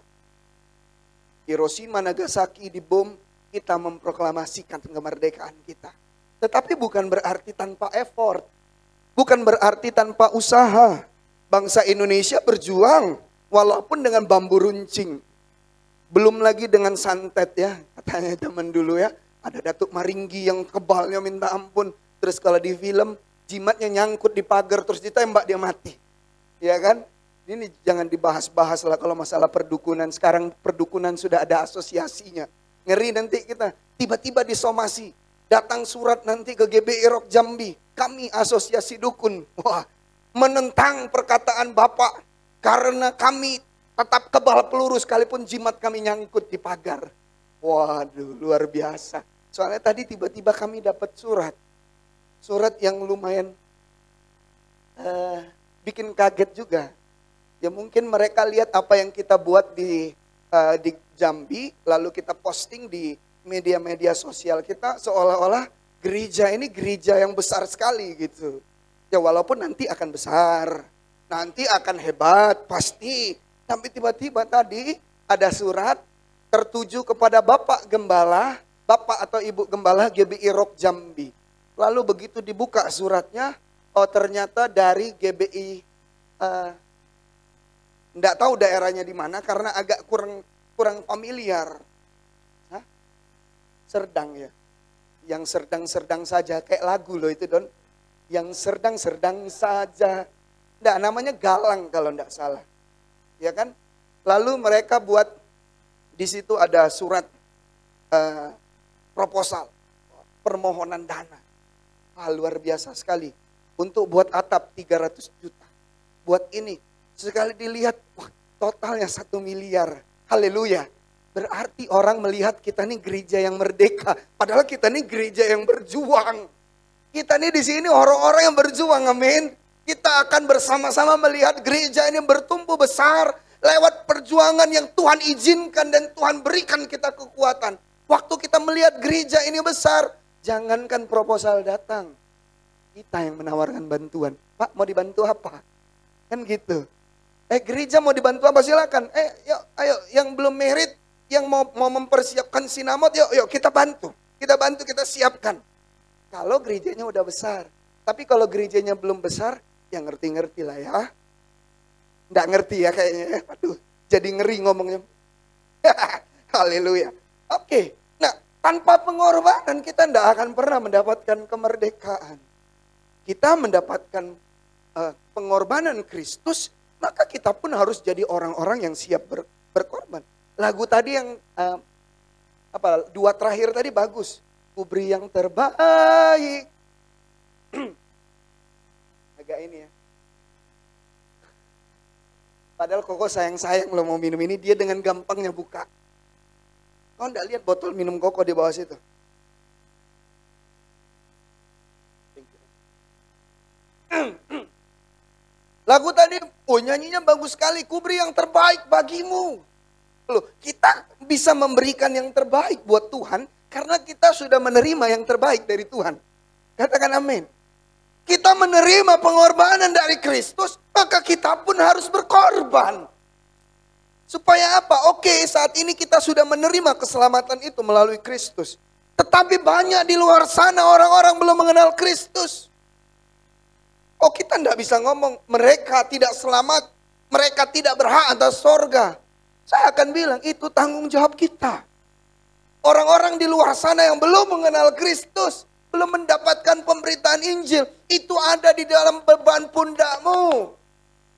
Hiroshima, Nagasaki dibom, kita memproklamasikan kemerdekaan kita. Tetapi bukan berarti tanpa effort. Bukan berarti tanpa usaha. Bangsa Indonesia berjuang walaupun dengan bambu runcing. Belum lagi dengan santet ya. Katanya zaman dulu ya. Ada Datuk Maringgi yang kebalnya minta ampun. Terus kalau di film jimatnya nyangkut di pagar terus ditembak dia mati. Ya kan? Ini jangan dibahas-bahas lah kalau masalah perdukunan. Sekarang perdukunan sudah ada asosiasinya. Ngeri nanti kita tiba-tiba disomasi. Datang surat nanti ke GBI Rock Jambi. Kami asosiasi dukun. Wah, menentang perkataan Bapak. Karena kami tetap kebal peluru sekalipun jimat kami nyangkut di pagar. Waduh, luar biasa. Soalnya tadi tiba-tiba kami dapat surat. Surat yang lumayan bikin kaget juga. Ya mungkin mereka lihat apa yang kita buat di Jambi. Lalu kita posting di media-media sosial kita seolah-olah gereja ini gereja yang besar sekali gitu. Ya walaupun nanti akan besar, nanti akan hebat pasti. Tapi tiba-tiba tadi ada surat tertuju kepada Bapak Gembala, Bapak atau Ibu Gembala GBI Rock Jambi. Lalu begitu dibuka suratnya, oh ternyata dari GBI, enggak tahu daerahnya di mana karena agak kurang familiar. Serdang ya, yang serdang-serdang saja, kayak lagu loh itu Don. Yang serdang-serdang saja, enggak, namanya Galang kalau enggak salah, ya kan? Lalu mereka buat, di situ ada surat proposal, permohonan dana. Luar biasa sekali, untuk buat atap 300 juta, buat ini, sekali dilihat, wah totalnya 1 miliar, haleluya. Berarti orang melihat kita nih gereja yang merdeka. Padahal kita nih gereja yang berjuang. Kita nih di sini orang-orang yang berjuang, amin. Kita akan bersama-sama melihat gereja ini bertumbuh besar. Lewat perjuangan yang Tuhan izinkan dan Tuhan berikan kita kekuatan. Waktu kita melihat gereja ini besar, jangankan proposal datang. Kita yang menawarkan bantuan. Pak mau dibantu apa? Kan gitu. Gereja mau dibantu apa silakan. Yuk, ayo yang belum merit. Yang mau mempersiapkan sinamot, yuk kita bantu. Kita bantu, kita siapkan. Kalau gerejanya udah besar. Tapi kalau gerejanya belum besar, ya ngerti-ngerti lah ya. Nggak ngerti ya kayaknya. Aduh, jadi ngeri ngomongnya. Haleluya. Oke, nah tanpa pengorbanan kita nggak akan pernah mendapatkan kemerdekaan. Kita mendapatkan pengorbanan Kristus, maka kita pun harus jadi orang-orang yang siap berkorban. Lagu tadi yang dua terakhir tadi bagus. Ku beri yang terbaik. Agak ini ya. Padahal Koko sayang-sayang lo mau minum ini, dia dengan gampangnya buka. Kau enggak lihat botol minum Koko di bawah situ? Lagu tadi, nyanyinya bagus sekali. Ku beri yang terbaik bagimu. Loh, kita bisa memberikan yang terbaik buat Tuhan karena kita sudah menerima yang terbaik dari Tuhan. Katakan amin. Kita menerima pengorbanan dari Kristus, maka kita pun harus berkorban. Supaya apa? Oke, saat ini kita sudah menerima keselamatan itu melalui Kristus. Tetapi banyak di luar sana orang-orang belum mengenal Kristus. Oh, kita tidak bisa ngomong mereka tidak selamat, mereka tidak berhak atas sorga. Saya akan bilang itu tanggung jawab kita. Orang-orang di luar sana yang belum mengenal Kristus, belum mendapatkan pemberitaan Injil, itu ada di dalam beban pundakmu.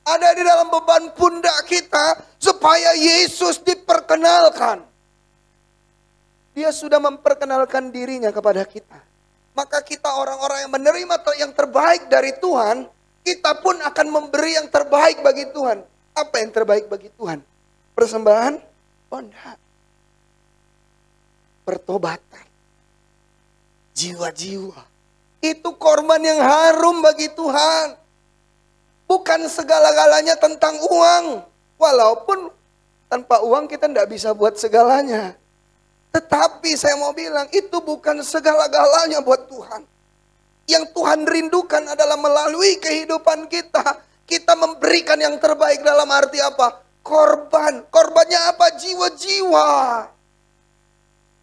Ada di dalam beban pundak kita supaya Yesus diperkenalkan. Dia sudah memperkenalkan dirinya kepada kita. Maka kita orang-orang yang menerima yang terbaik dari Tuhan, kita pun akan memberi yang terbaik bagi Tuhan. Apa yang terbaik bagi Tuhan? Persembahan? Oh enggak. Pertobatan. Jiwa-jiwa. Itu korban yang harum bagi Tuhan. Bukan segala-galanya tentang uang. Walaupun tanpa uang kita tidak bisa buat segalanya. Tetapi saya mau bilang itu bukan segala-galanya buat Tuhan. Yang Tuhan rindukan adalah melalui kehidupan kita. Kita memberikan yang terbaik dalam arti apa? Korban. Korbannya apa? Jiwa-jiwa.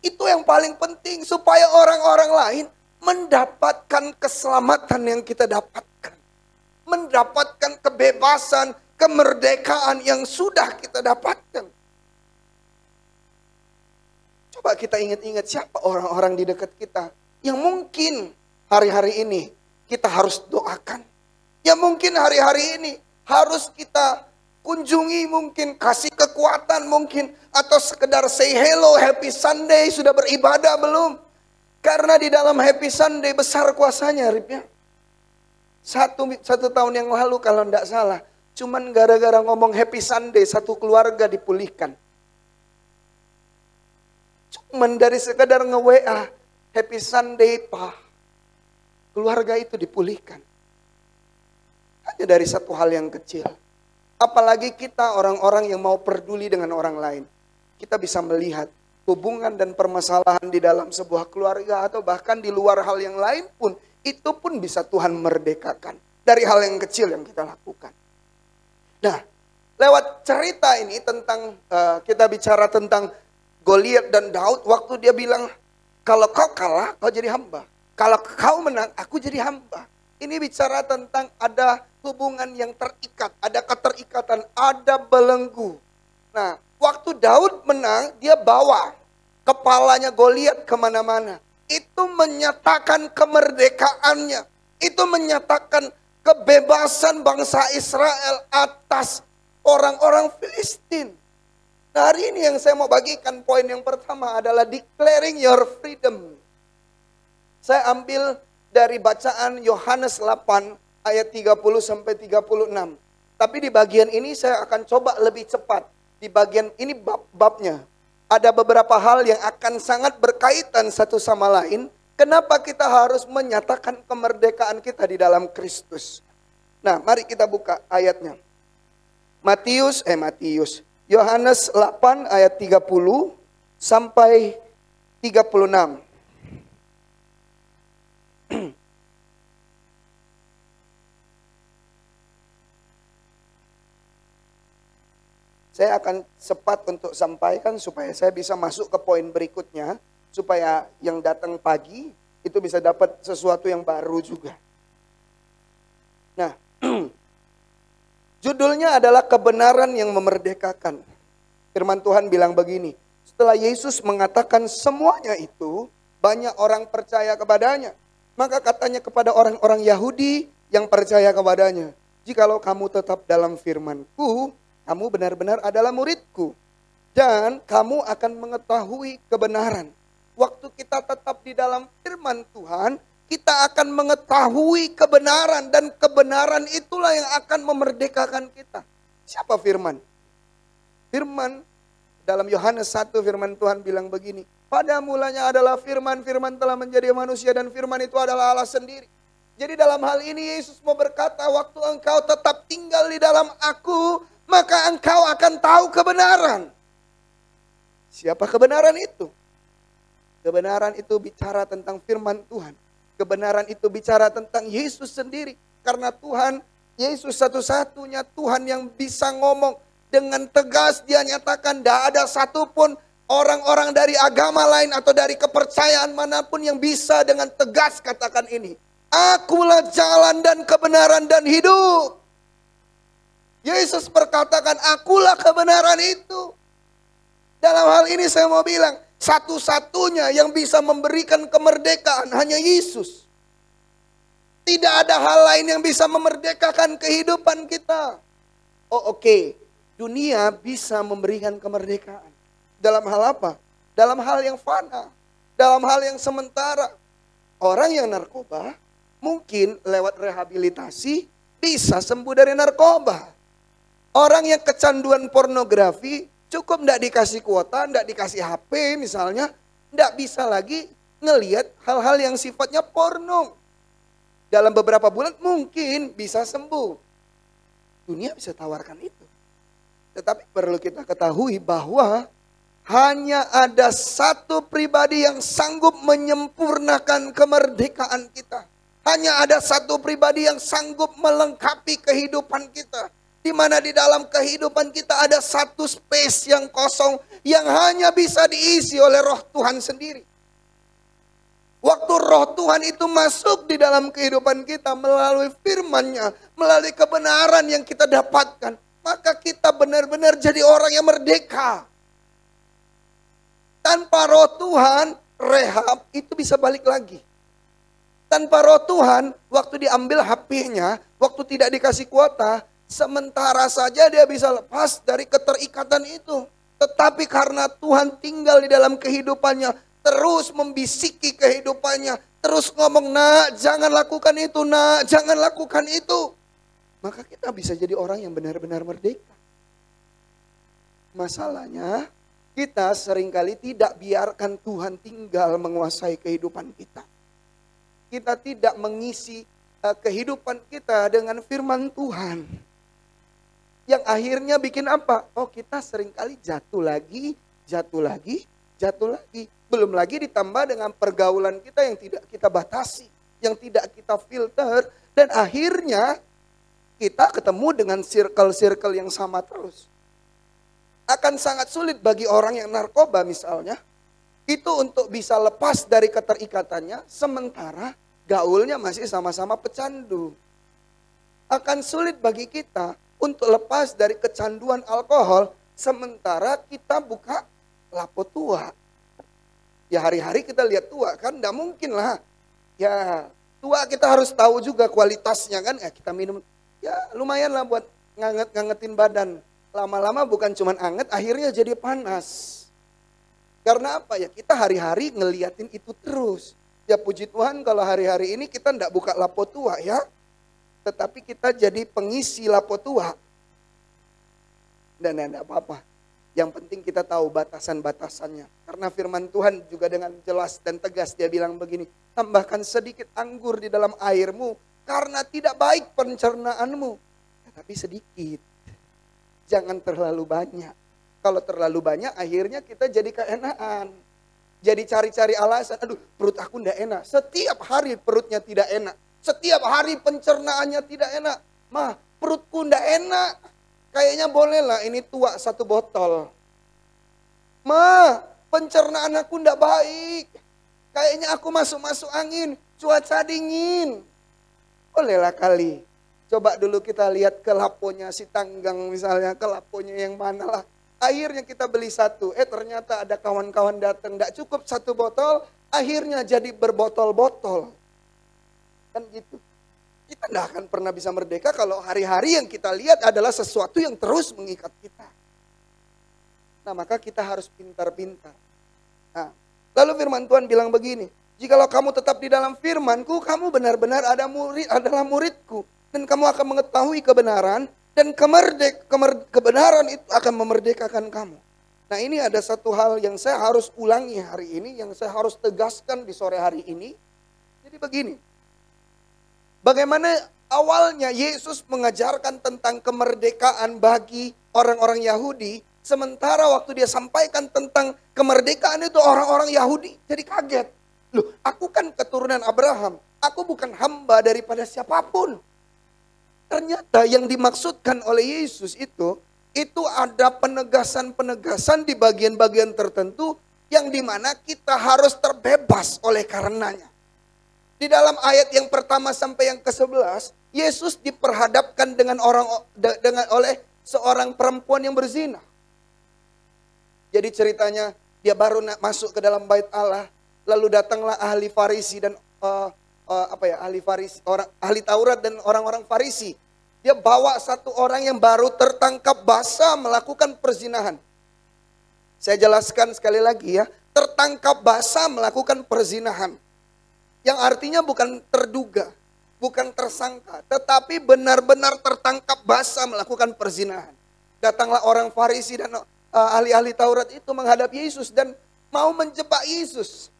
Itu yang paling penting supaya orang-orang lain mendapatkan keselamatan yang kita dapatkan. Mendapatkan kebebasan, kemerdekaan yang sudah kita dapatkan. Coba kita ingat-ingat siapa orang-orang di dekat kita yang mungkin hari-hari ini kita harus doakan. Yang mungkin hari-hari ini harus kita kunjungi, mungkin kasih kekuatan mungkin. Atau sekedar say hello, happy Sunday, sudah beribadah belum? Karena di dalam happy Sunday besar kuasanya, Ripnya. Satu tahun yang lalu kalau tidak salah, cuman gara-gara ngomong happy Sunday, satu keluarga dipulihkan. Cuman dari sekedar nge-WA, happy Sunday Pak, keluarga itu dipulihkan. Hanya dari satu hal yang kecil. Apalagi kita orang-orang yang mau peduli dengan orang lain. Kita bisa melihat hubungan dan permasalahan di dalam sebuah keluarga atau bahkan di luar hal yang lain pun, itu pun bisa Tuhan merdekakan dari hal yang kecil yang kita lakukan. Nah, lewat cerita ini tentang kita bicara tentang Goliat dan Daud, waktu dia bilang, kalau kau kalah, kau jadi hamba. Kalau kau menang, aku jadi hamba. Ini bicara tentang ada hubungan yang terikat, ada keterikatan, ada belenggu. Nah, waktu Daud menang, dia bawa kepalanya Goliat kemana-mana. Itu menyatakan kemerdekaannya. Itu menyatakan kebebasan bangsa Israel atas orang-orang Filistin. Nah, hari ini yang saya mau bagikan poin yang pertama adalah declaring your freedom. Saya ambil dari bacaan Yohanes 8 ayat 30 sampai 36. Tapi di bagian ini saya akan coba lebih cepat. Di bagian ini bab-babnya. Ada beberapa hal yang akan sangat berkaitan satu sama lain. Kenapa kita harus menyatakan kemerdekaan kita di dalam Kristus. Nah, mari kita buka ayatnya. Yohanes 8 ayat 30 sampai 36. Saya akan cepat untuk sampaikan supaya saya bisa masuk ke poin berikutnya. Supaya yang datang pagi itu bisa dapat sesuatu yang baru juga. Nah, judulnya adalah kebenaran yang memerdekakan. Firman Tuhan bilang begini, setelah Yesus mengatakan semuanya itu, banyak orang percaya kepadanya. Maka katanya kepada orang-orang Yahudi yang percaya kepadanya, jikalau kamu tetap dalam firman-Ku, kamu benar-benar adalah muridku. Dan kamu akan mengetahui kebenaran. Waktu kita tetap di dalam firman Tuhan, kita akan mengetahui kebenaran. Dan kebenaran itulah yang akan memerdekakan kita. Siapa firman? Firman dalam Yohanes 1 firman Tuhan bilang begini. Pada mulanya adalah firman, firman telah menjadi manusia dan firman itu adalah Allah sendiri. Jadi dalam hal ini Yesus mau berkata, waktu engkau tetap tinggal di dalam aku, maka engkau akan tahu kebenaran. Siapa kebenaran itu? Kebenaran itu bicara tentang firman Tuhan. Kebenaran itu bicara tentang Yesus sendiri. Karena Tuhan, Yesus satu-satunya Tuhan yang bisa ngomong dengan tegas. Dia nyatakan tidak ada satupun orang-orang dari agama lain atau dari kepercayaan manapun yang bisa dengan tegas katakan ini. Akulah jalan dan kebenaran dan hidup. Yesus berkatakan, akulah kebenaran itu. Dalam hal ini saya mau bilang, satu-satunya yang bisa memberikan kemerdekaan hanya Yesus. Tidak ada hal lain yang bisa memerdekakan kehidupan kita. Oh oke, dunia bisa memberikan kemerdekaan. Dalam hal apa? Dalam hal yang fana. Dalam hal yang sementara. Orang yang narkoba mungkin lewat rehabilitasi bisa sembuh dari narkoba. Orang yang kecanduan pornografi cukup tidak dikasih kuota, tidak dikasih HP misalnya, tidak bisa lagi ngelihat hal-hal yang sifatnya porno. Dalam beberapa bulan mungkin bisa sembuh. dunia bisa tawarkan itu. Tetapi perlu kita ketahui bahwa hanya ada satu pribadi yang sanggup menyempurnakan kemerdekaan kita. Hanya ada satu pribadi yang sanggup melengkapi kehidupan kita. Di mana di dalam kehidupan kita ada satu space yang kosong yang hanya bisa diisi oleh Roh Tuhan sendiri. Waktu Roh Tuhan itu masuk di dalam kehidupan kita melalui firman-Nya, melalui kebenaran yang kita dapatkan, maka kita benar-benar jadi orang yang merdeka. Tanpa Roh Tuhan, Rehab itu bisa balik lagi. Tanpa Roh Tuhan, waktu diambil HP-nya, waktu tidak dikasih kuota, sementara saja dia bisa lepas dari keterikatan itu. Tetapi karena Tuhan tinggal di dalam kehidupannya, terus membisiki kehidupannya, terus ngomong, nak jangan lakukan itu, nak jangan lakukan itu. Maka kita bisa jadi orang yang benar-benar merdeka. Masalahnya, kita seringkali tidak biarkan Tuhan tinggal menguasai kehidupan kita. Kita tidak mengisi kehidupan kita dengan firman Tuhan. Yang akhirnya bikin apa? Oh, kita seringkali jatuh lagi, jatuh lagi, jatuh lagi. Belum lagi ditambah dengan pergaulan kita yang tidak kita batasi, yang tidak kita filter. Dan akhirnya kita ketemu dengan circle-circle yang sama terus. Akan sangat sulit bagi orang yang narkoba misalnya, itu untuk bisa lepas dari keterikatannya, sementara gaulnya masih sama-sama pecandu. Akan sulit bagi kita untuk lepas dari kecanduan alkohol, sementara kita buka lapo tua. Ya hari-hari kita lihat tua kan, enggak mungkin lah. Ya tua kita harus tahu juga kualitasnya kan, ya kita minum, ya lumayan lah buat ngangetin badan. Lama-lama bukan cuma anget, akhirnya jadi panas. Karena apa ya, kita hari-hari ngeliatin itu terus. Ya puji Tuhan kalau hari-hari ini kita enggak buka lapo tua ya. Tetapi kita jadi pengisi lapo tua. Dan enggak apa-apa. Yang penting kita tahu batasan-batasannya. Karena firman Tuhan juga dengan jelas dan tegas dia bilang begini. Tambahkan sedikit anggur di dalam airmu. Karena tidak baik pencernaanmu. Tetapi sedikit. Jangan terlalu banyak. Kalau terlalu banyak akhirnya kita jadi keenaan. Jadi cari-cari alasan. Aduh perut aku tidak enak. Setiap hari perutnya tidak enak. Setiap hari pencernaannya tidak enak. Mah perutku tidak enak. Kayaknya boleh lah ini tua 1 botol. Mah pencernaan aku tidak baik. Kayaknya aku masuk-masuk angin. Cuaca dingin. Bolehlah kali. Coba dulu kita lihat ke laponya si Tanggang misalnya. Ke laponya yang mana lah. Akhirnya kita beli 1, ternyata ada kawan-kawan datang, tidak cukup 1 botol, akhirnya jadi berbotol-botol. Kan gitu. Kita tidak akan pernah bisa merdeka kalau hari-hari yang kita lihat adalah sesuatu yang terus mengikat kita. Nah maka kita harus pintar-pintar. Nah, lalu firman Tuhan bilang begini, jikalau kamu tetap di dalam firman-Ku, kamu benar-benar adalah murid-Ku. Dan kamu akan mengetahui kebenaran. Dan kebenaran itu akan memerdekakan kamu. Nah ini ada satu hal yang saya harus ulangi hari ini. Yang saya harus tegaskan di sore hari ini. Jadi begini. Bagaimana awalnya Yesus mengajarkan tentang kemerdekaan bagi orang-orang Yahudi. Sementara waktu dia sampaikan tentang kemerdekaan itu orang-orang Yahudi. Jadi kaget. Loh aku kan keturunan Abraham. Aku bukan hamba daripada siapapun. Ternyata yang dimaksudkan oleh Yesus itu ada penegasan-penegasan di bagian-bagian tertentu yang dimana kita harus terbebas oleh karenanya. Di dalam ayat yang pertama sampai yang ke-11, Yesus diperhadapkan oleh seorang perempuan yang berzina. Jadi ceritanya dia baru masuk ke dalam bait Allah, lalu datanglah ahli Farisi dan ahli Taurat dan orang-orang Farisi. Dia bawa satu orang yang baru tertangkap basah melakukan perzinahan. Saya jelaskan sekali lagi ya, tertangkap basah melakukan perzinahan. Yang artinya bukan terduga, bukan tersangka, tetapi benar-benar tertangkap basah melakukan perzinahan. Datanglah orang Farisi dan ahli-ahli Taurat itu menghadap Yesus dan mau menjebak Yesus.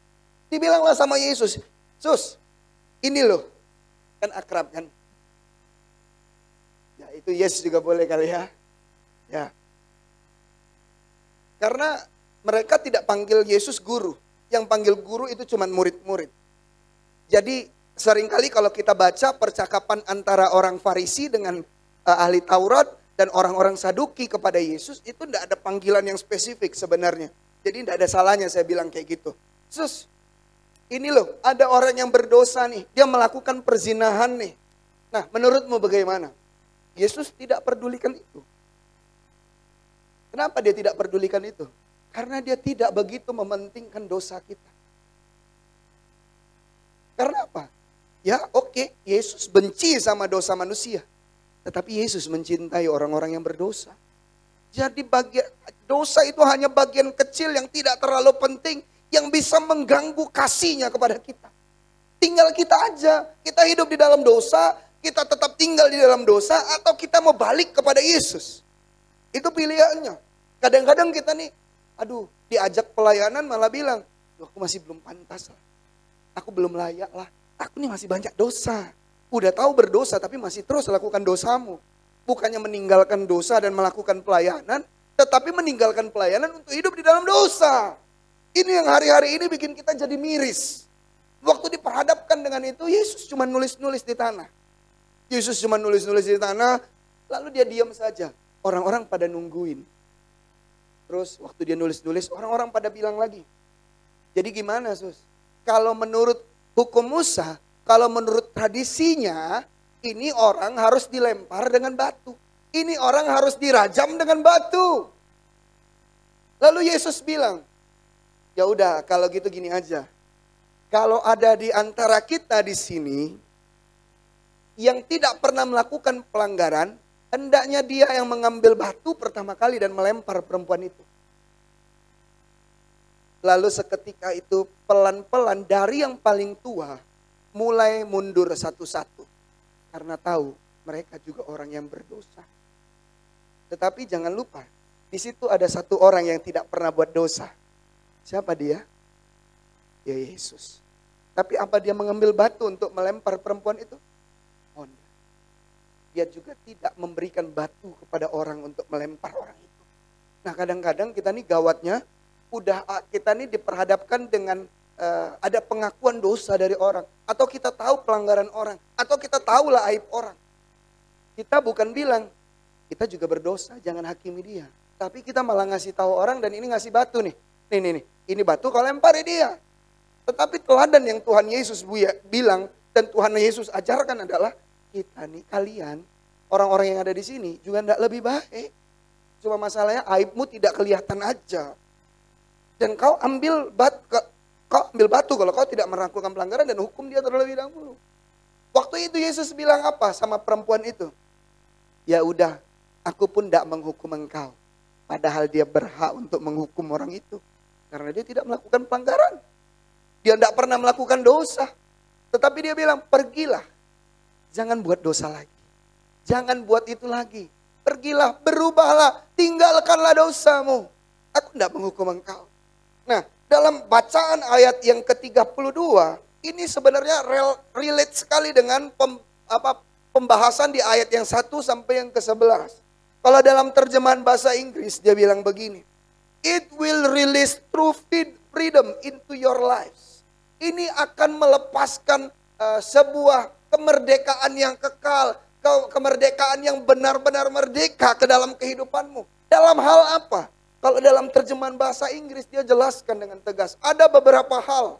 Dibilanglah sama Yesus, Sus, ini loh, kan akrab kan. Ya itu yes juga boleh kali ya. Ya. Karena mereka tidak panggil Yesus guru. Yang panggil guru itu cuma murid-murid. Jadi seringkali kalau kita baca percakapan antara orang Farisi dengan ahli Taurat dan orang-orang Saduki kepada Yesus, itu tidak ada panggilan yang spesifik sebenarnya. Jadi tidak ada salahnya saya bilang kayak gitu. Sus, ini loh ada orang yang berdosa nih, dia melakukan perzinahan nih. Nah menurutmu bagaimana? Yesus tidak pedulikan itu. Kenapa dia tidak pedulikan itu? Karena dia tidak begitu mementingkan dosa kita. Karena apa? Ya oke, Yesus benci sama dosa manusia. Tetapi Yesus mencintai orang-orang yang berdosa. Jadi bagian dosa itu hanya bagian kecil yang tidak terlalu penting. Yang bisa mengganggu kasihnya kepada kita. Tinggal kita aja, kita hidup di dalam dosa, kita tetap tinggal di dalam dosa, atau kita mau balik kepada Yesus. Itu pilihannya. Kadang-kadang kita nih, diajak pelayanan malah bilang, aku masih belum pantas lah. Aku belum layak lah. Aku nih masih banyak dosa. Udah tahu berdosa tapi masih terus lakukan dosamu. Bukannya meninggalkan dosa dan melakukan pelayanan, tetapi meninggalkan pelayanan untuk hidup di dalam dosa. Ini yang hari-hari ini bikin kita jadi miris. Waktu diperhadapkan dengan itu, Yesus cuma nulis-nulis di tanah. Yesus cuma nulis-nulis di tanah, lalu dia diam saja. Orang-orang pada nungguin. Terus waktu dia nulis-nulis, orang-orang pada bilang lagi. Jadi gimana Sus? Kalau menurut hukum Musa, kalau menurut tradisinya, ini orang harus dilempar dengan batu. Ini orang harus dirajam dengan batu. Lalu Yesus bilang, ya udah kalau gitu gini aja. Kalau ada di antara kita di sini yang tidak pernah melakukan pelanggaran, hendaknya dia yang mengambil batu pertama kali dan melempar perempuan itu. Lalu seketika itu pelan-pelan dari yang paling tua mulai mundur satu-satu. Karena tahu mereka juga orang yang berdosa. Tetapi jangan lupa, di situ ada satu orang yang tidak pernah buat dosa. Siapa dia? Ya Yesus. Tapi apa dia mengambil batu untuk melempar perempuan itu? Oh enggak. Dia juga tidak memberikan batu kepada orang untuk melempar orang itu. Nah kadang-kadang kita nih gawatnya, kita nih diperhadapkan dengan ada pengakuan dosa dari orang. Atau kita tahu pelanggaran orang. Atau kita tahulah aib orang. Kita bukan bilang, kita juga berdosa, jangan hakimi dia. Tapi kita malah ngasih tahu orang dan ini ngasih batu nih. Nih, ini batu kau lempari dia. Tetapi teladan yang Tuhan Yesus bilang dan Tuhan Yesus ajarkan adalah kita nih, kalian, orang-orang yang ada di sini juga tidak lebih baik. Cuma masalahnya aibmu tidak kelihatan aja. Dan kau ambil batu kalau kau tidak melakukan pelanggaran dan hukum dia terlebih dahulu. Waktu itu Yesus bilang apa sama perempuan itu? Ya udah, aku pun tidak menghukum engkau. Padahal dia berhak untuk menghukum orang itu. Karena dia tidak melakukan pelanggaran. Dia tidak pernah melakukan dosa. Tetapi dia bilang, pergilah. Jangan buat dosa lagi. Jangan buat itu lagi. Pergilah, berubahlah, tinggalkanlah dosamu. Aku tidak menghukum engkau. Nah, dalam bacaan ayat yang ke-32, ini sebenarnya relate sekali dengan pembahasan di ayat yang 1 sampai yang ke-11. Kalau dalam terjemahan bahasa Inggris, dia bilang begini. It will release true freedom into your lives. Ini akan melepaskan sebuah kemerdekaan yang kekal. Kemerdekaan yang benar-benar merdeka ke dalam kehidupanmu. Dalam hal apa? Kalau dalam terjemahan bahasa Inggris dia jelaskan dengan tegas. Ada beberapa hal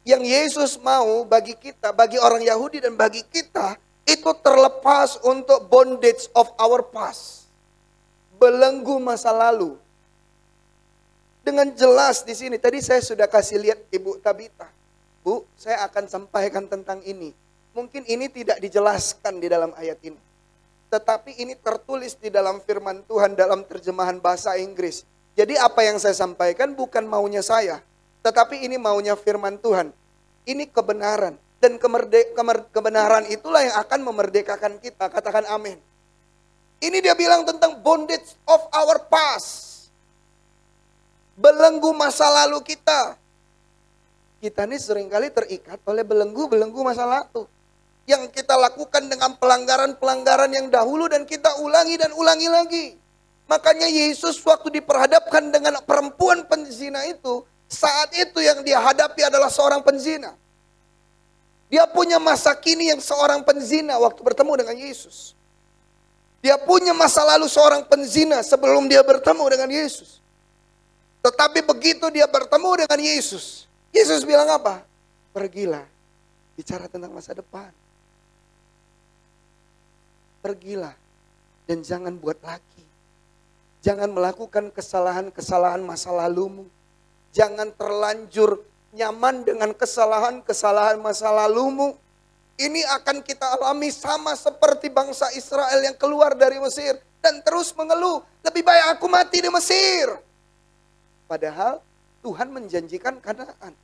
yang Yesus mau bagi kita, bagi orang Yahudi dan bagi kita. Itu terlepas untuk bondage of our past. Belenggu masa lalu. Dengan jelas di sini, tadi saya sudah kasih lihat Ibu Tabita. Bu, saya akan sampaikan tentang ini. Mungkin ini tidak dijelaskan di dalam ayat ini. Tetapi ini tertulis di dalam firman Tuhan dalam terjemahan bahasa Inggris. Jadi apa yang saya sampaikan bukan maunya saya. Tetapi ini maunya firman Tuhan. Ini kebenaran. Dan kebenaran itulah yang akan memerdekakan kita. Katakan amin. Ini dia bilang tentang bondage of our past. Belenggu masa lalu kita. Kita ini seringkali terikat oleh belenggu masa lalu. yang kita lakukan dengan pelanggaran-pelanggaran yang dahulu dan kita ulangi dan ulangi lagi. Makanya Yesus waktu diperhadapkan dengan perempuan penzina itu, saat itu yang dia hadapi adalah seorang penzina. Dia punya masa kini yang seorang penzina waktu bertemu dengan Yesus. Dia punya masa lalu seorang penzina sebelum dia bertemu dengan Yesus. Tetapi begitu dia bertemu dengan Yesus, Yesus bilang apa? Pergilah, bicara tentang masa depan. Pergilah dan jangan buat lagi. Jangan melakukan kesalahan-kesalahan masa lalumu. Jangan terlanjur nyaman dengan kesalahan-kesalahan masa lalumu. Ini akan kita alami sama seperti bangsa Israel yang keluar dari Mesir dan terus mengeluh, lebih baik aku mati di Mesir. Padahal Tuhan menjanjikan Kanaan.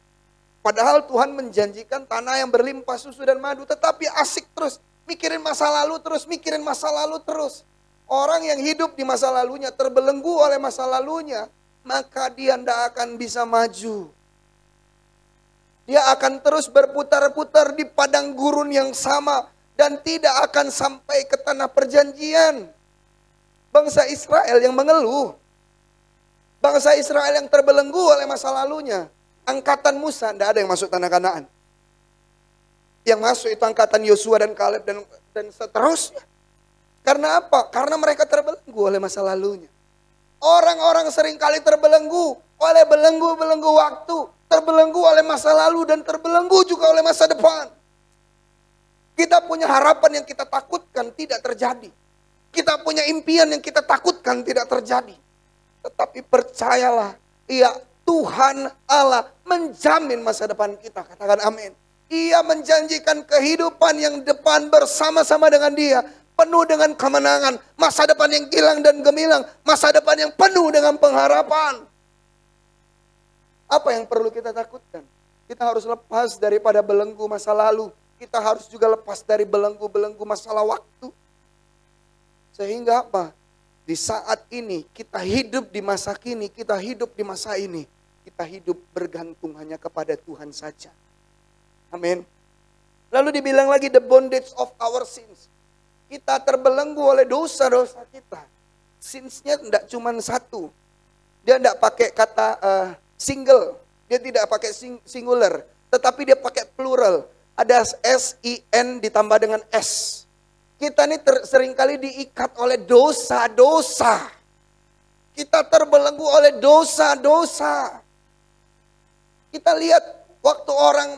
Padahal Tuhan menjanjikan tanah yang berlimpah susu dan madu, tetapi asik terus, mikirin masa lalu terus, mikirin masa lalu terus. Orang yang hidup di masa lalunya, terbelenggu oleh masa lalunya, maka dia tidak akan bisa maju. Dia akan terus berputar-putar di padang gurun yang sama dan tidak akan sampai ke tanah perjanjian. Bangsa Israel yang mengeluh, bangsa Israel yang terbelenggu oleh masa lalunya. Angkatan Musa, tidak ada yang masuk tanah Kanaan. Yang masuk itu angkatan Yosua dan Kaleb dan seterusnya. Karena apa? Karena mereka terbelenggu oleh masa lalunya. Orang-orang seringkali terbelenggu oleh belenggu-belenggu waktu, terbelenggu oleh masa lalu dan terbelenggu juga oleh masa depan. Kita punya harapan yang kita takutkan tidak terjadi. Kita punya impian yang kita takutkan tidak terjadi. Tetapi percayalah, ya Tuhan Allah menjamin masa depan kita. Katakan amin. Ia menjanjikan kehidupan yang depan bersama-sama dengan Dia. Penuh dengan kemenangan, masa depan yang gilang dan gemilang, masa depan yang penuh dengan pengharapan. Apa yang perlu kita takutkan? Kita harus lepas daripada belenggu masa lalu. Kita harus juga lepas dari belenggu-belenggu masalah waktu. Sehingga apa? Di saat ini kita hidup di masa kini, kita hidup di masa ini. Kita hidup bergantung hanya kepada Tuhan saja. Amin. Lalu dibilang lagi the bondage of our sins. Kita terbelenggu oleh dosa-dosa kita. Sins-nya tidak cuma satu. Dia tidak pakai kata single. Dia tidak pakai singular. Tetapi dia pakai plural. Ada S-I-N ditambah dengan S. Kita ini seringkali diikat oleh dosa-dosa. Kita terbelenggu oleh dosa-dosa. Kita lihat waktu orang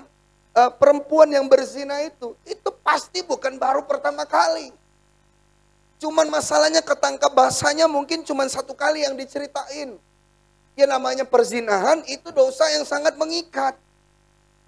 perempuan yang berzina itu pasti bukan baru pertama kali. Cuman masalahnya ketangkap basahnya mungkin cuman satu kali yang diceritain. Ya namanya perzinahan itu dosa yang sangat mengikat.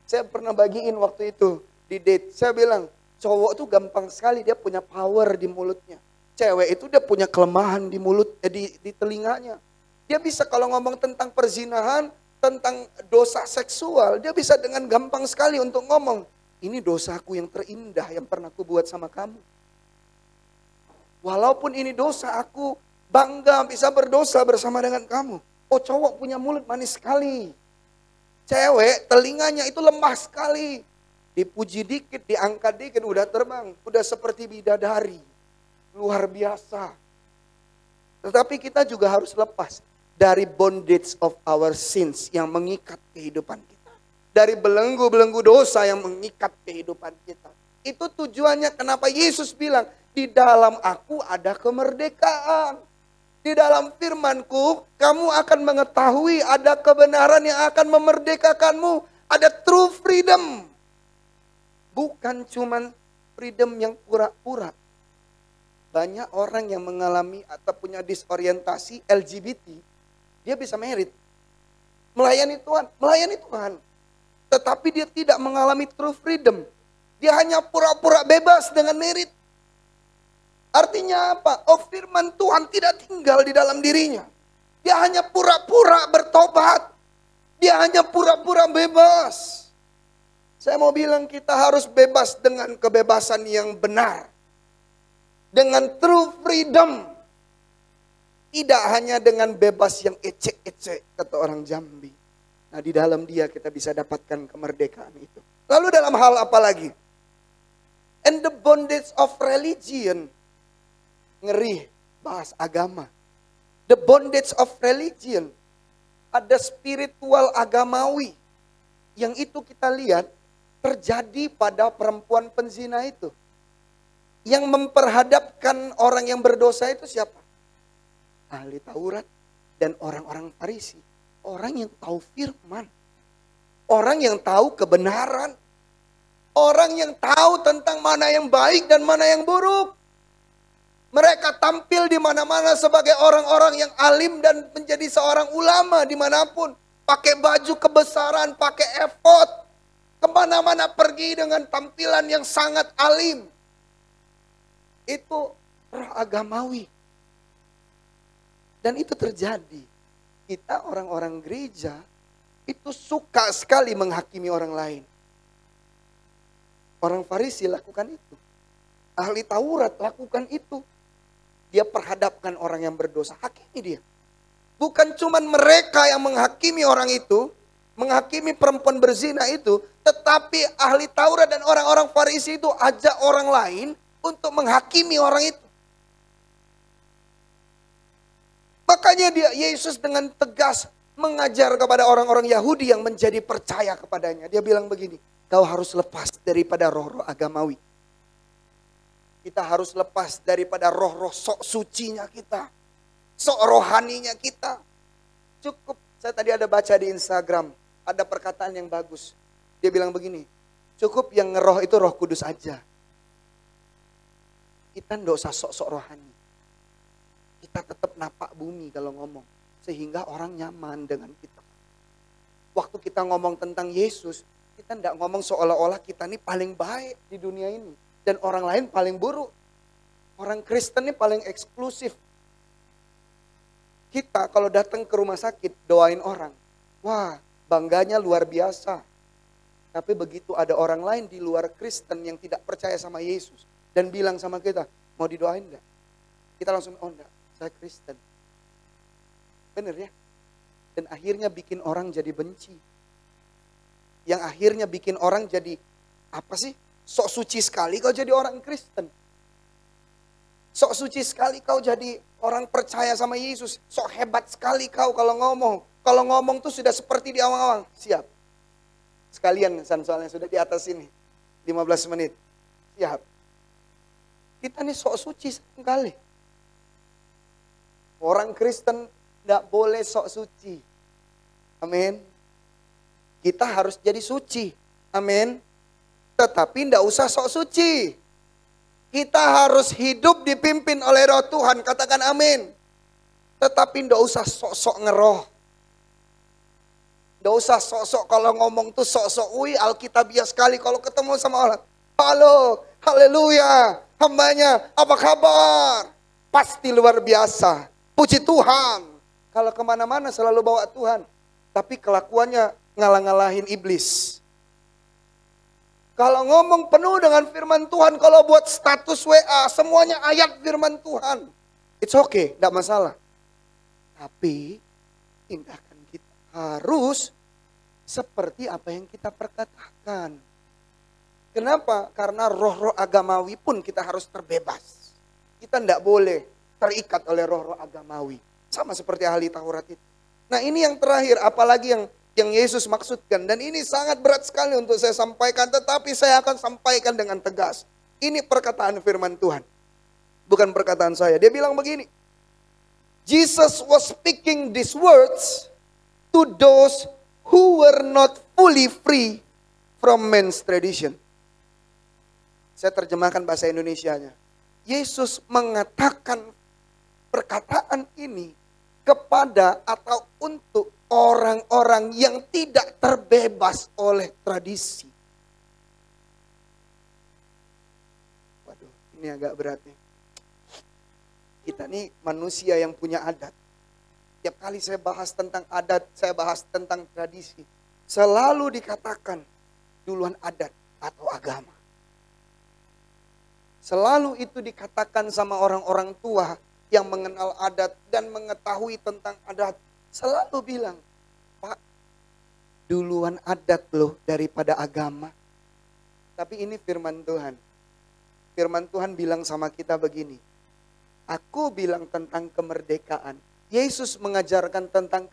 Saya pernah bagiin waktu itu di date. Saya bilang cowok tuh gampang sekali dia punya power di mulutnya. Cewek itu dia punya kelemahan di mulut, di telinganya. Dia bisa kalau ngomong tentang perzinahan, tentang dosa seksual, dia bisa dengan gampang sekali untuk ngomong, ini dosaku yang terindah yang pernah aku buat sama kamu. Walaupun ini dosa, aku bangga bisa berdosa bersama dengan kamu. Oh, cowok punya mulut manis sekali. Cewek telinganya itu lemah sekali. Dipuji dikit, diangkat dikit, udah terbang. Udah seperti bidadari. Luar biasa. Tetapi kita juga harus lepas dari bondage of our sins yang mengikat kehidupan kita. Dari belenggu-belenggu dosa yang mengikat kehidupan kita. Itu tujuannya kenapa Yesus bilang, di dalam aku ada kemerdekaan. Di dalam firman-Ku, kamu akan mengetahui ada kebenaran yang akan memerdekakanmu. Ada true freedom. Bukan cuman freedom yang pura-pura. Banyak orang yang mengalami atau punya disorientasi LGBT, dia bisa merit. Melayani Tuhan. Tetapi dia tidak mengalami true freedom. Dia hanya pura-pura bebas dengan merit. Artinya apa? Oh, firman Tuhan tidak tinggal di dalam dirinya. Dia hanya pura-pura bertobat. Dia hanya pura-pura bebas. Saya mau bilang kita harus bebas dengan kebebasan yang benar. Dengan true freedom. Tidak hanya dengan bebas yang ecek-ecek, kata orang Jambi. Nah, di dalam Dia kita bisa dapatkan kemerdekaan itu. Lalu dalam hal apa lagi? And the bondage of religion. Ngeri, bahas agama. The bondage of religion. Ada spiritual agamawi. Yang itu kita lihat terjadi pada perempuan penzina itu. Yang memperhadapkan orang yang berdosa itu siapa? Ahli Taurat dan orang-orang Farisi. Orang yang tahu firman. Orang yang tahu kebenaran. Orang yang tahu tentang mana yang baik dan mana yang buruk. Mereka tampil di mana-mana sebagai orang-orang yang alim dan menjadi seorang ulama dimanapun. Pakai baju kebesaran, pakai efod. Kemana-mana pergi dengan tampilan yang sangat alim. Itu roh agamawi. Dan itu terjadi. Kita orang-orang gereja itu suka sekali menghakimi orang lain. Orang Farisi lakukan itu. Ahli Taurat lakukan itu. Dia perhadapkan orang yang berdosa. Hakimi dia. Bukan cuma mereka yang menghakimi orang itu. Menghakimi perempuan berzina itu. Tetapi ahli Taurat dan orang-orang Farisi itu ajak orang lain untuk menghakimi orang itu. Makanya Yesus dengan tegas mengajar kepada orang-orang Yahudi yang menjadi percaya kepadanya. Dia bilang begini. Kau harus lepas daripada roh-roh agamawi. Kita harus lepas daripada roh-roh sok sucinya kita. Sok rohaninya kita. Cukup, saya tadi ada baca di Instagram. Ada perkataan yang bagus. Dia bilang begini. Cukup yang ngeroh itu Roh Kudus aja. Kita enggak usah sok-sok rohani. Kita tetap napak bumi kalau ngomong. Sehingga orang nyaman dengan kita. Waktu kita ngomong tentang Yesus. Kita tidak ngomong seolah-olah kita ini paling baik di dunia ini. Dan orang lain paling buruk. Orang Kristen ini paling eksklusif. Kita kalau datang ke rumah sakit doain orang. Wah, bangganya luar biasa. Tapi begitu ada orang lain di luar Kristen yang tidak percaya sama Yesus. Dan bilang sama kita, mau didoain enggak? Kita langsung, oh enggak, saya Kristen. Bener ya? Dan akhirnya bikin orang jadi benci. Yang akhirnya bikin orang jadi, apa sih? Sok suci sekali kau jadi orang Kristen. Sok suci sekali kau jadi orang percaya sama Yesus. Sok hebat sekali kau kalau ngomong. Kalau ngomong tuh sudah seperti di awang-awang. Siap. Sekalian soalnya sudah di atas ini. 15 menit. Siap. Kita nih sok suci sekali. Orang Kristen tidak boleh sok suci. Amin. Kita harus jadi suci. Amin. Tetapi tidak usah sok suci. Kita harus hidup dipimpin oleh roh Tuhan. Katakan amin. Tetapi tidak usah sok-sok ngeroh. Tidak usah sok-sok kalau ngomong tuh sok-sok. Wih, alkitabiah sekali kalau ketemu sama orang. Halo, haleluya. Hambanya, apa kabar? Pasti luar biasa. Puji Tuhan. Kalau kemana-mana selalu bawa Tuhan. Tapi kelakuannya ngalah-ngalahin iblis. Kalau ngomong penuh dengan firman Tuhan, kalau buat status WA, semuanya ayat firman Tuhan. It's okay, tidak masalah. Tapi tindakan kita harus seperti apa yang kita perkatakan. Kenapa? Karena roh-roh agamawi pun kita harus terbebas. Kita tidak boleh terikat oleh roh-roh agamawi. Sama seperti ahli Taurat itu. Nah ini yang terakhir, apalagi yang Yesus maksudkan. Dan ini sangat berat sekali untuk saya sampaikan. Tetapi saya akan sampaikan dengan tegas. Ini perkataan firman Tuhan. Bukan perkataan saya. Dia bilang begini. Jesus was speaking these words to those who were not fully free from man's tradition. Saya terjemahkan bahasa Indonesianya. Yesus mengatakan perkataan ini kepada atau untuk orang-orang yang tidak terbebas oleh tradisi. Waduh, ini agak berat nih. Kita nih manusia yang punya adat. Tiap kali saya bahas tentang adat, saya bahas tentang tradisi. Selalu dikatakan duluan adat atau agama. Selalu itu dikatakan sama orang-orang tua yang mengenal adat dan mengetahui tentang adat. Selalu bilang, Pak, duluan adat loh daripada agama. Tapi ini firman Tuhan. Firman Tuhan bilang sama kita begini. Aku bilang tentang kemerdekaan. Yesus mengajarkan tentang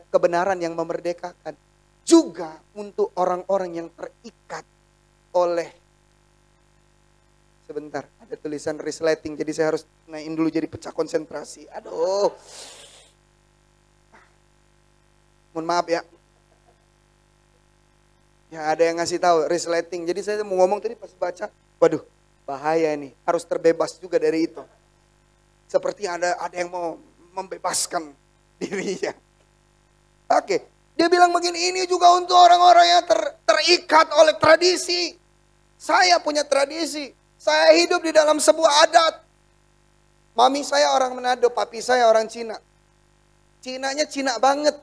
kebenaran yang memerdekakan. Juga untuk orang-orang yang terikat oleh. Sebentar, ada tulisan resleting. Jadi saya harus naikin dulu jadi pecah konsentrasi. Aduh. Mohon maaf ya. Ya ada yang ngasih tahu resleting. Jadi saya mau ngomong tadi pas baca. Waduh, bahaya nih. Harus terbebas juga dari itu. Seperti ada yang mau membebaskan dirinya. Oke, dia bilang begini, ini juga untuk orang-orang yang terikat oleh tradisi. Saya punya tradisi. Saya hidup di dalam sebuah adat. Mami saya orang Manado, papi saya orang Cina. Cinanya Cina banget.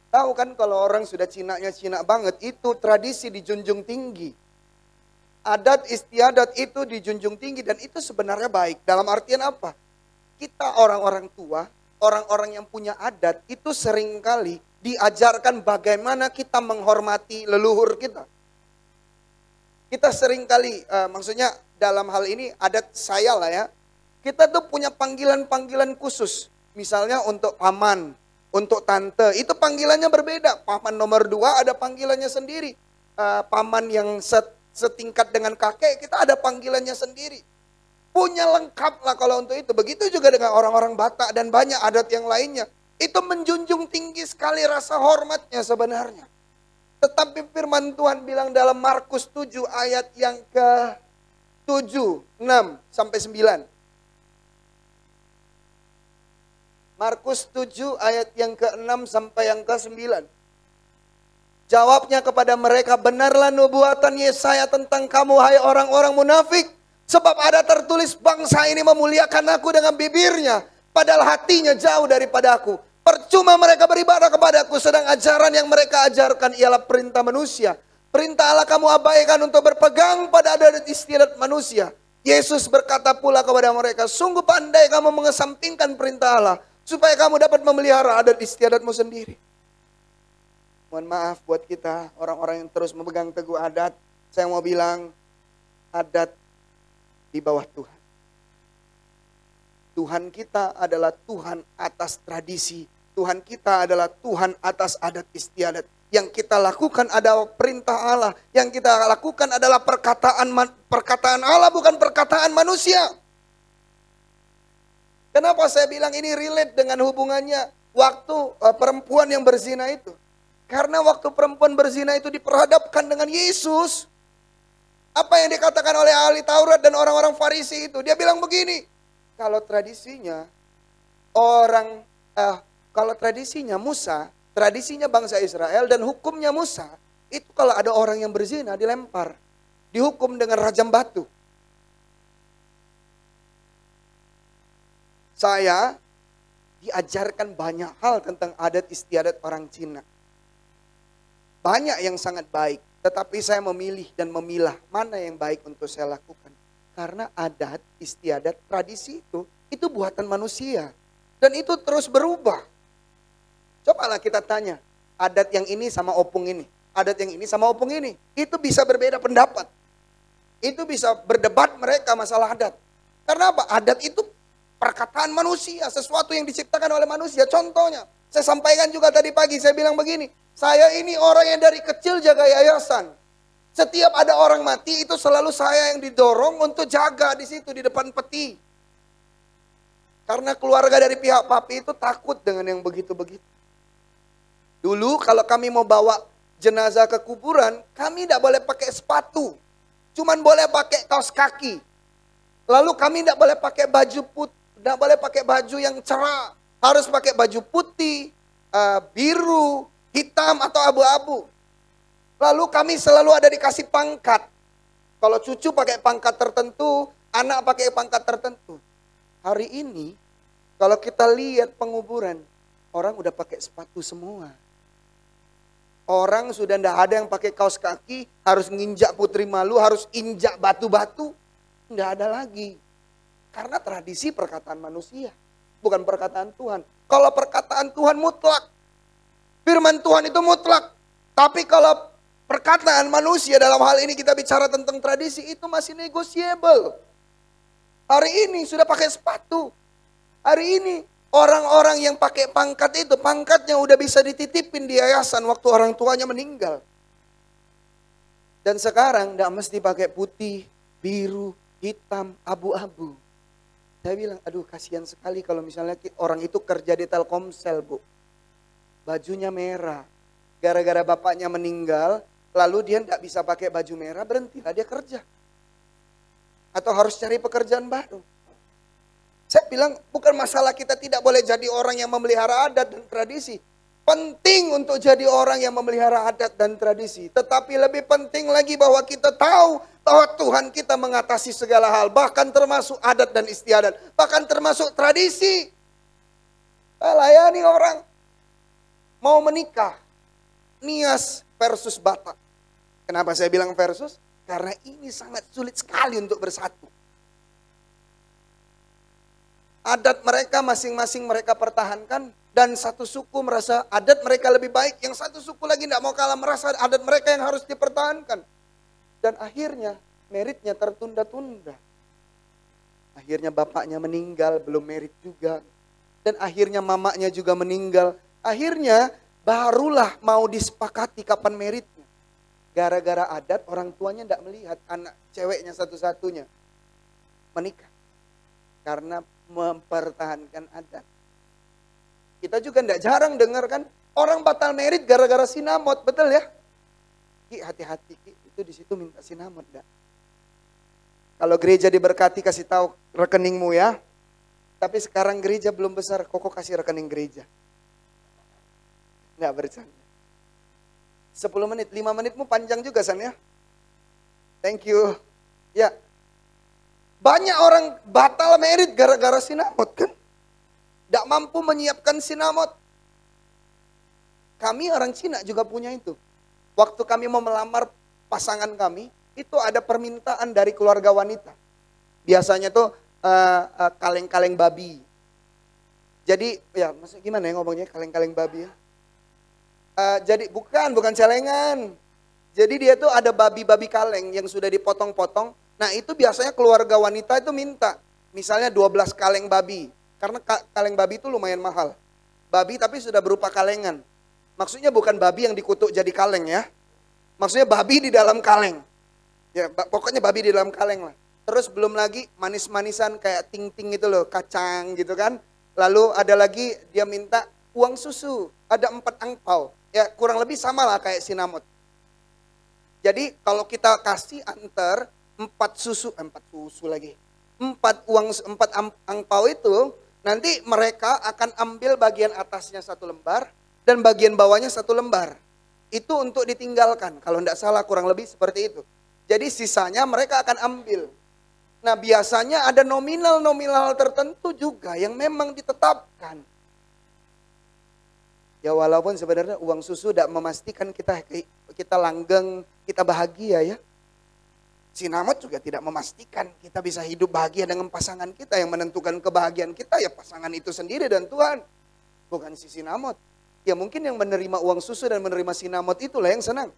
Tahu kan kalau orang sudah Cinanya Cina banget, itu tradisi dijunjung tinggi. Adat istiadat itu dijunjung tinggi dan itu sebenarnya baik. Dalam artian apa? Kita orang-orang tua, orang-orang yang punya adat itu seringkali diajarkan bagaimana kita menghormati leluhur kita. Kita seringkali, maksudnya dalam hal ini adat saya lah ya, kita tuh punya panggilan-panggilan khusus. Misalnya untuk paman, untuk tante, itu panggilannya berbeda. Paman nomor 2 ada panggilannya sendiri. Paman yang setingkat dengan kakek, kita ada panggilannya sendiri. Punya lengkap lah kalau untuk itu. Begitu juga dengan orang-orang Batak dan banyak adat yang lainnya. Itu menjunjung tinggi sekali rasa hormatnya sebenarnya. Tetapi firman Tuhan bilang dalam Markus 7 ayat yang ke-7, 6 sampai 9. Markus 7 ayat yang ke-6 sampai yang ke-9. Jawabnya kepada mereka, benarlah nubuatan Yesaya tentang kamu hai orang-orang munafik. Sebab ada tertulis bangsa ini memuliakan aku dengan bibirnya, padahal hatinya jauh daripada aku. Percuma mereka beribadah kepadaku, sedang ajaran yang mereka ajarkan ialah perintah manusia. Perintah Allah kamu abaikan untuk berpegang pada adat istiadat manusia. Yesus berkata pula kepada mereka, sungguh pandai kamu mengesampingkan perintah Allah, supaya kamu dapat memelihara adat istiadatmu sendiri. Mohon maaf buat kita, orang-orang yang terus memegang teguh adat. Saya mau bilang, adat di bawah Tuhan. Tuhan kita adalah Tuhan atas tradisi. Tuhan kita adalah Tuhan atas adat istiadat. Yang kita lakukan adalah perintah Allah. Yang kita lakukan adalah perkataan Allah, bukan perkataan manusia. Kenapa saya bilang ini relate dengan hubungannya waktu perempuan yang berzina itu? Karena waktu perempuan berzina itu diperhadapkan dengan Yesus. Apa yang dikatakan oleh ahli Taurat dan orang-orang Farisi itu? Dia bilang begini, kalau tradisinya Musa, tradisinya bangsa Israel dan hukumnya Musa, itu kalau ada orang yang berzina dilempar, dihukum dengan rajam batu. Saya diajarkan banyak hal tentang adat istiadat orang Cina. Banyak yang sangat baik. Tetapi saya memilih dan memilah mana yang baik untuk saya lakukan. Karena adat, istiadat, tradisi itu buatan manusia. Dan itu terus berubah. Cobalah kita tanya, adat yang ini sama opung ini. Adat yang ini sama opung ini. Itu bisa berbeda pendapat. Itu bisa berdebat mereka masalah adat. Karena apa? Adat itu perkataan manusia, sesuatu yang diciptakan oleh manusia. Contohnya, saya sampaikan juga tadi pagi, saya bilang begini. Saya ini orang yang dari kecil jaga yayasan. Setiap ada orang mati itu selalu saya yang didorong untuk jaga di situ di depan peti. Karena keluarga dari pihak papi itu takut dengan yang begitu-begitu. Dulu kalau kami mau bawa jenazah ke kuburan, kami tidak boleh pakai sepatu. Cuman boleh pakai kaos kaki. Lalu kami tidak boleh pakai baju putih, tidak boleh pakai baju yang cerah. Harus pakai baju putih, biru, hitam atau abu-abu. Lalu kami selalu ada dikasih pangkat. Kalau cucu pakai pangkat tertentu, anak pakai pangkat tertentu. Hari ini, kalau kita lihat penguburan, orang udah pakai sepatu semua. Orang sudah tidak ada yang pakai kaos kaki, harus nginjak putri malu, harus injak batu-batu. Tidak ada lagi. Karena tradisi perkataan manusia, bukan perkataan Tuhan. Kalau perkataan Tuhan mutlak, firman Tuhan itu mutlak. Tapi kalau perkataan manusia dalam hal ini kita bicara tentang tradisi itu masih negotiable. Hari ini sudah pakai sepatu. Hari ini orang-orang yang pakai pangkat itu, pangkatnya udah bisa dititipin di yayasan waktu orang tuanya meninggal. Dan sekarang tidak mesti pakai putih, biru, hitam, abu-abu. Saya bilang, aduh kasihan sekali kalau misalnya orang itu kerja di Telkomsel, Bu. Bajunya merah. Gara-gara bapaknya meninggal, lalu dia tidak bisa pakai baju merah, berhentilah dia kerja. Atau harus cari pekerjaan baru. Saya bilang bukan masalah kita tidak boleh jadi orang yang memelihara adat dan tradisi. Penting untuk jadi orang yang memelihara adat dan tradisi. Tetapi lebih penting lagi bahwa kita tahu bahwa Tuhan kita mengatasi segala hal. Bahkan termasuk adat dan istiadat. Bahkan termasuk tradisi. Layani orang mau menikah. Nias versus Batak. Kenapa saya bilang versus? Karena ini sangat sulit sekali untuk bersatu. Adat mereka masing-masing mereka pertahankan. Dan satu suku merasa adat mereka lebih baik. Yang satu suku lagi tidak mau kalah merasa adat mereka yang harus dipertahankan. Dan akhirnya meritnya tertunda-tunda. Akhirnya bapaknya meninggal, belum merit juga. Dan akhirnya mamanya juga meninggal. Akhirnya barulah mau disepakati kapan meritnya. Gara-gara adat orang tuanya tidak melihat anak ceweknya satu-satunya menikah. Karena mempertahankan adat. Kita juga tidak jarang dengar kan orang batal merit gara-gara sinamot, betul ya? Ki hati-hati Ki, itu di situ minta sinamot enggak? Kalau gereja diberkati kasih tahu rekeningmu ya. Tapi sekarang gereja belum besar, Koko kasih rekening gereja. Enggak bercanda. 10 menit, 5 menitmu panjang juga San ya. Thank you. Ya. Banyak orang batal merit gara-gara sinamot kan. Tidak mampu menyiapkan sinamot. Kami orang Cina juga punya itu. Waktu kami mau melamar pasangan kami, itu ada permintaan dari keluarga wanita. Biasanya tuh kaleng-kaleng babi. Jadi ya maksudnya gimana ya ngomongnya kaleng-kaleng babi ya. Jadi bukan celengan. Jadi dia tuh ada babi-babi kaleng yang sudah dipotong-potong. Nah itu biasanya keluarga wanita itu minta. Misalnya 12 kaleng babi. Karena kaleng babi itu lumayan mahal. Babi tapi sudah berupa kalengan. Maksudnya bukan babi yang dikutuk jadi kaleng ya. Maksudnya babi di dalam kaleng. Ya pokoknya babi di dalam kaleng lah. Terus belum lagi manis-manisan kayak ting-ting itu loh. Kacang gitu kan. Lalu ada lagi dia minta uang susu. Ada 4 angpau. Ya kurang lebih sama lah kayak sinamot. Jadi kalau kita kasih antar 4 susu lagi. 4 angpau itu nanti mereka akan ambil bagian atasnya 1 lembar dan bagian bawahnya 1 lembar. Itu untuk ditinggalkan. Kalau tidak salah kurang lebih seperti itu. Jadi sisanya mereka akan ambil. Nah biasanya ada nominal-nominal tertentu juga yang memang ditetapkan. Ya walaupun sebenarnya uang susu tidak memastikan kita langgeng, kita bahagia ya. Sinamot juga tidak memastikan kita bisa hidup bahagia dengan pasangan kita. Yang menentukan kebahagiaan kita ya pasangan itu sendiri dan Tuhan. Bukan si sinamot. Ya mungkin yang menerima uang susu dan menerima sinamot itulah yang senang.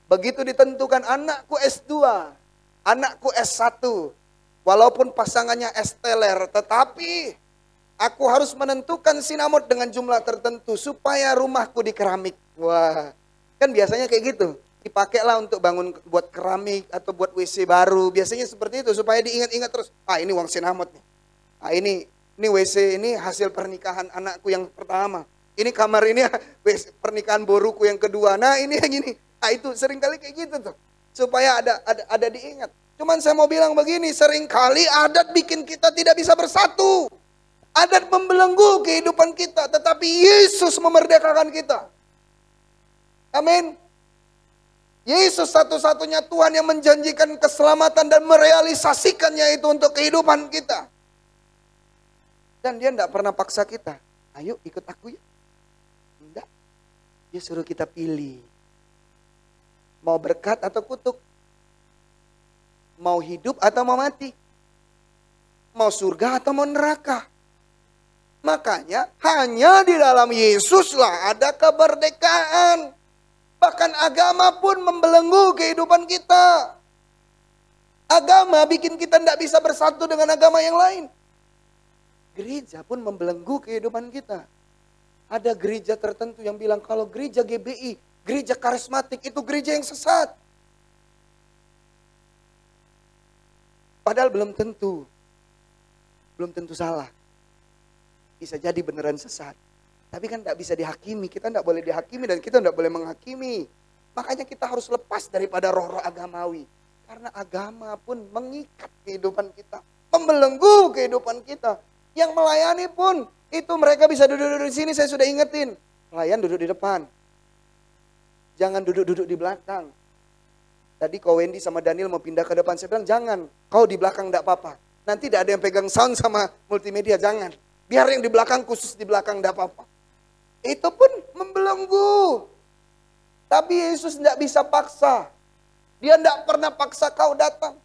Begitu ditentukan anakku S2, anakku S1. Walaupun pasangannya S teler, tetapi aku harus menentukan sinamot dengan jumlah tertentu supaya rumahku di keramik. Wah, kan biasanya kayak gitu. Dipakailah untuk bangun buat keramik atau buat WC baru. Biasanya seperti itu supaya diingat-ingat terus. Ini uang sinamot nih. Ini WC ini hasil pernikahan anakku yang pertama. Ini kamar ini pernikahan boruku yang kedua. Nah ini yang ini. Itu seringkali kayak gitu tuh. Supaya ada diingat. Cuman saya mau bilang begini, seringkali adat bikin kita tidak bisa bersatu. Adat membelenggu kehidupan kita. Tetapi Yesus memerdekakan kita. Amin. Yesus satu-satunya Tuhan yang menjanjikan keselamatan dan merealisasikannya itu untuk kehidupan kita. Dan dia tidak pernah paksa kita. Ayo ikut aku ya. Tidak. Dia suruh kita pilih. Mau berkat atau kutuk. Mau hidup atau mau mati. Mau surga atau mau neraka. Makanya hanya di dalam Yesuslah ada kemerdekaan. Bahkan Agama pun membelenggu kehidupan kita. Agama bikin kita tidak bisa bersatu dengan agama yang lain. Gereja pun membelenggu kehidupan kita. Ada gereja tertentu yang bilang kalau gereja GBI, gereja karismatik itu gereja yang sesat. Padahal belum tentu salah. Bisa jadi beneran sesat. Tapi kan tidak bisa dihakimi, kita tidak boleh dihakimi dan kita tidak boleh menghakimi. Makanya kita harus lepas daripada roh-roh agamawi. Karena agama pun mengikat kehidupan kita, membelenggu kehidupan kita. Yang melayani pun, itu mereka bisa duduk-duduk di sini, saya sudah ingetin. Pelayan duduk di depan. Jangan duduk-duduk di belakang. Tadi kau Wendy sama Daniel mau pindah ke depan, saya bilang jangan. Kau di belakang tidak apa-apa. Nanti tidak ada yang pegang sound sama multimedia, jangan. Biar yang di belakang, khusus di belakang tidak apa-apa. Itu pun membelenggu. Tapi Yesus tidak bisa paksa. Dia tidak pernah paksa kau datang.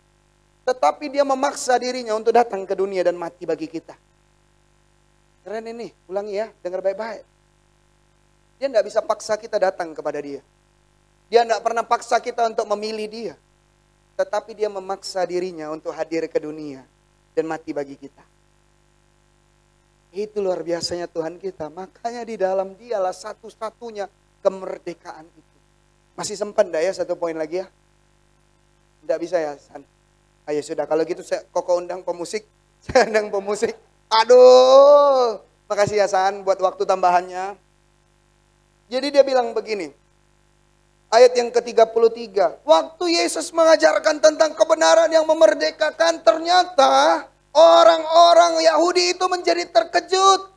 Tetapi dia memaksa dirinya untuk datang ke dunia dan mati bagi kita. Keren ini, ulangi ya, dengar baik-baik. Dia tidak bisa paksa kita datang kepada dia. Dia tidak pernah paksa kita untuk memilih dia. Tetapi dia memaksa dirinya untuk hadir ke dunia dan mati bagi kita. Itu luar biasanya Tuhan kita. Makanya di dalam dialah satu-satunya kemerdekaan itu. Masih sempat enggak ya satu poin lagi ya? Tidak bisa ya, San? Ayo sudah, kalau gitu Koko undang pemusik. Saya undang pemusik. Aduh, makasih ya San buat waktu tambahannya. Jadi dia bilang begini. Ayat yang ke-33. Waktu Yesus mengajarkan tentang kebenaran yang memerdekakan, ternyata orang-orang Yahudi itu menjadi terkejut.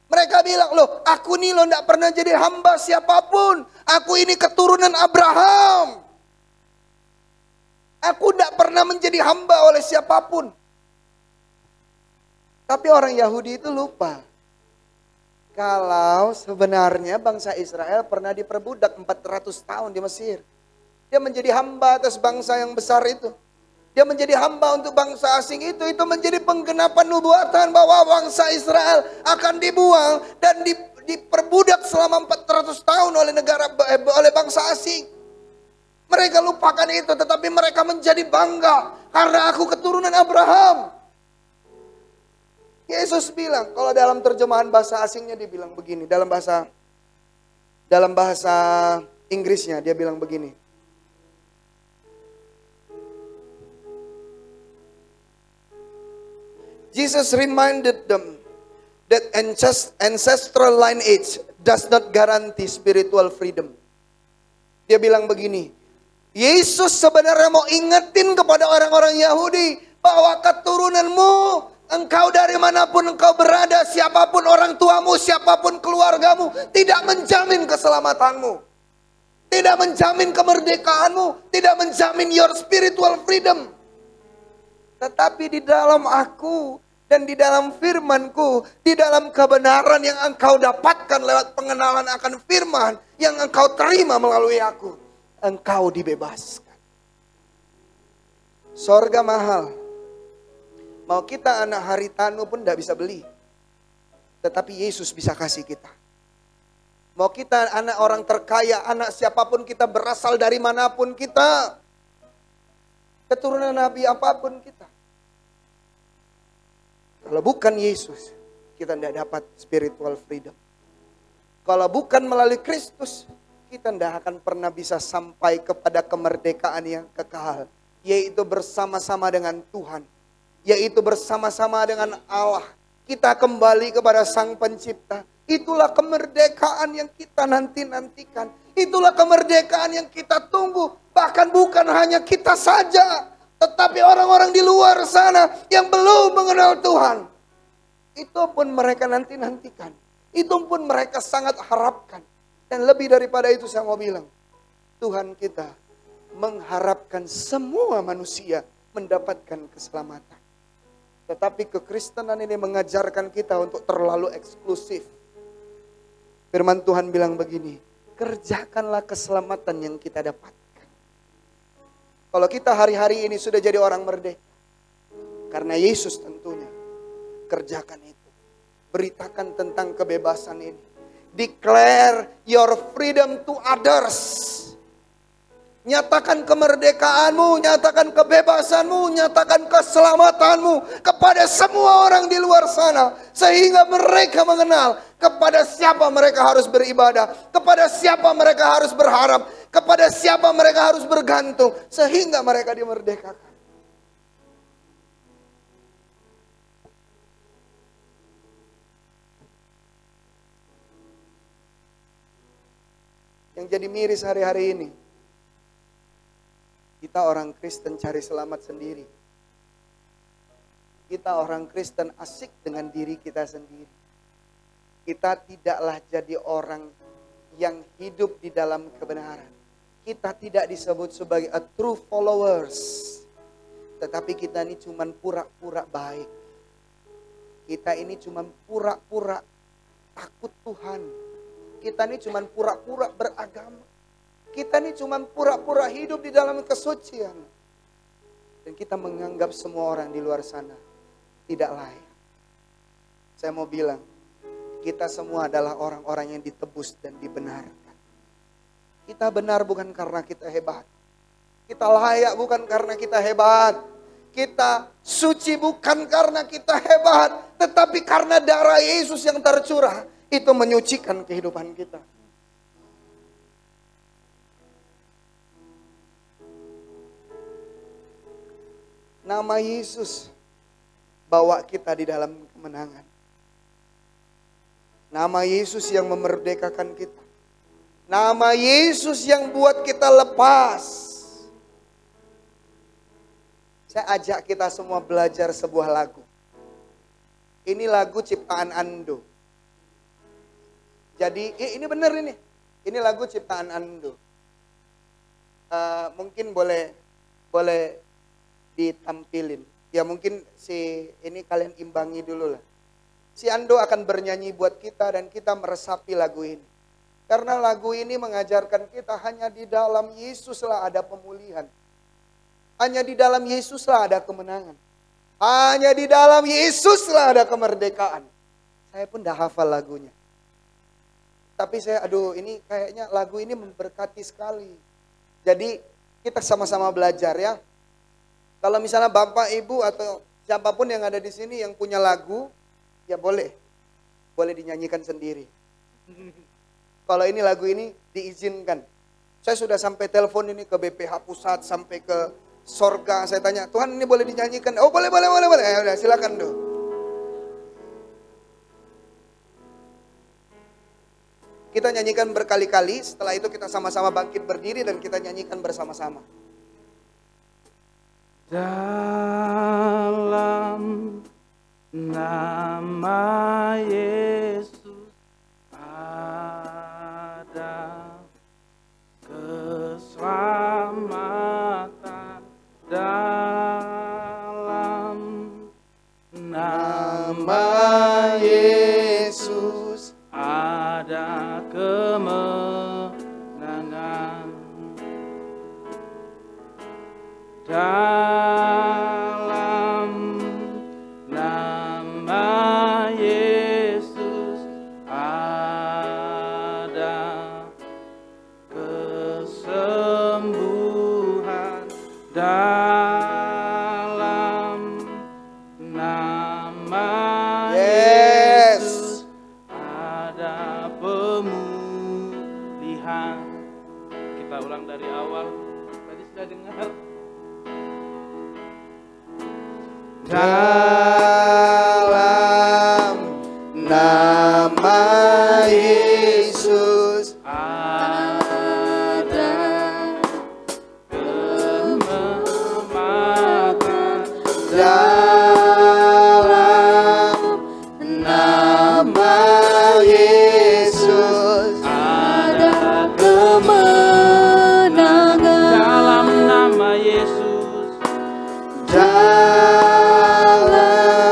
Mereka bilang, loh aku nih loh tidak pernah jadi hamba siapapun. Aku ini keturunan Abraham. Aku tidak pernah menjadi hamba oleh siapapun. Tapi orang Yahudi itu lupa. Kalau sebenarnya bangsa Israel pernah diperbudak 400 tahun di Mesir. Dia menjadi hamba atas bangsa yang besar itu. Dia menjadi hamba untuk bangsa asing itu menjadi penggenapan nubuatan bahwa bangsa Israel akan dibuang dan diperbudak selama 400 tahun oleh bangsa asing. Mereka lupakan itu, tetapi mereka menjadi bangga karena aku keturunan Abraham. Yesus bilang, kalau dalam terjemahan bahasa asingnya dia bilang begini, dalam bahasa Inggrisnya dia bilang begini. Jesus reminded them that ancestral lineage does not guarantee spiritual freedom. Dia bilang begini, Yesus sebenarnya mau ingetin kepada orang-orang Yahudi bahwa keturunanmu, engkau dari manapun engkau berada, siapapun orang tuamu, siapapun keluargamu, tidak menjamin keselamatanmu. Tidak menjamin kemerdekaanmu, tidak menjamin your spiritual freedom. Tetapi di dalam aku dan di dalam firmanku, di dalam kebenaran yang engkau dapatkan lewat pengenalan akan firman yang engkau terima melalui aku, engkau dibebaskan. Sorga mahal. Mau kita anak haritanu pun tidak bisa beli. Tetapi Yesus bisa kasih kita. Mau kita anak orang terkaya, anak siapapun kita, berasal dari manapun kita, keturunan nabi apapun kita, kalau bukan Yesus, kita tidak dapat spiritual freedom. Kalau bukan melalui Kristus, kita tidak akan pernah bisa sampai kepada kemerdekaan yang kekal, yaitu bersama-sama dengan Tuhan, yaitu bersama-sama dengan Allah. Kita kembali kepada Sang Pencipta. Itulah kemerdekaan yang kita nanti-nantikan. Itulah kemerdekaan yang kita tunggu. Bahkan bukan hanya kita saja, tetapi orang-orang di luar sana yang belum mengenal Tuhan. Itu pun mereka nanti-nantikan. Itu pun mereka sangat harapkan. Dan lebih daripada itu saya mau bilang, Tuhan kita mengharapkan semua manusia mendapatkan keselamatan. Tetapi kekristenan ini mengajarkan kita untuk terlalu eksklusif. Firman Tuhan bilang begini, kerjakanlah keselamatan yang kita dapatkan. Kalau kita hari-hari ini sudah jadi orang merdeka, karena Yesus tentunya, kerjakan itu. Beritakan tentang kebebasan ini. Declare your freedom to others. Nyatakan kemerdekaanmu, nyatakan kebebasanmu, nyatakan keselamatanmu kepada semua orang di luar sana. Sehingga mereka mengenal kepada siapa mereka harus beribadah, kepada siapa mereka harus berharap, kepada siapa mereka harus bergantung. Sehingga mereka dimerdekakan. Yang jadi miris hari-hari ini, kita orang Kristen cari selamat sendiri. Kita orang Kristen asik dengan diri kita sendiri. Kita tidaklah jadi orang yang hidup di dalam kebenaran. Kita tidak disebut sebagai a true followers. Tetapi kita ini cuma pura-pura baik. Kita ini cuma pura-pura takut Tuhan. Kita ini cuma pura-pura beragama. Kita ini cuma pura-pura hidup di dalam kesucian. Dan kita menganggap semua orang di luar sana tidak layak. Saya mau bilang, kita semua adalah orang-orang yang ditebus dan dibenarkan. Kita benar bukan karena kita hebat. Kita layak bukan karena kita hebat. Kita suci bukan karena kita hebat. Tetapi karena darah Yesus yang tercurah, itu menyucikan kehidupan kita. Nama Yesus bawa kita di dalam kemenangan. Nama Yesus yang memerdekakan kita. Nama Yesus yang buat kita lepas. Saya ajak kita semua belajar sebuah lagu. Ini lagu ciptaan Ando. Jadi ini benar ini. Ini lagu ciptaan Ando. Mungkin boleh ditampilin. Ya mungkin ini kalian imbangi dulu lah. Si Ando akan bernyanyi buat kita dan kita meresapi lagu ini. Karena lagu ini mengajarkan kita hanya di dalam Yesuslah ada pemulihan. Hanya di dalam Yesuslah ada kemenangan. Hanya di dalam Yesuslah ada kemerdekaan. Saya pun dah hafal lagunya. Tapi ini kayaknya lagu ini memberkati sekali. Jadi kita sama-sama belajar ya. Kalau misalnya Bapak, Ibu atau siapapun yang ada di sini yang punya lagu, ya boleh dinyanyikan sendiri. Kalau ini lagu ini diizinkan. Saya sudah sampai telepon ini ke BPH Pusat, sampai ke Sorga. Saya tanya, Tuhan ini boleh dinyanyikan? Oh boleh. Ya udah silakan tuh. Kita nyanyikan berkali-kali, setelah itu kita sama-sama bangkit berdiri dan kita nyanyikan bersama-sama. Dalam nama Yesus ada keselamatan. Dalam nama Yesus ada kemenangan. Dalam nama Yesus ada kesembuhan. Dalam nama Yesus ada pemulihan. Kita ulang dari awal. Tadi sudah dengar. Dalam nama Yesus ada keselamatan. Dalam nama Yesus Ada kemenangan. Dalam nama Yesus. dalam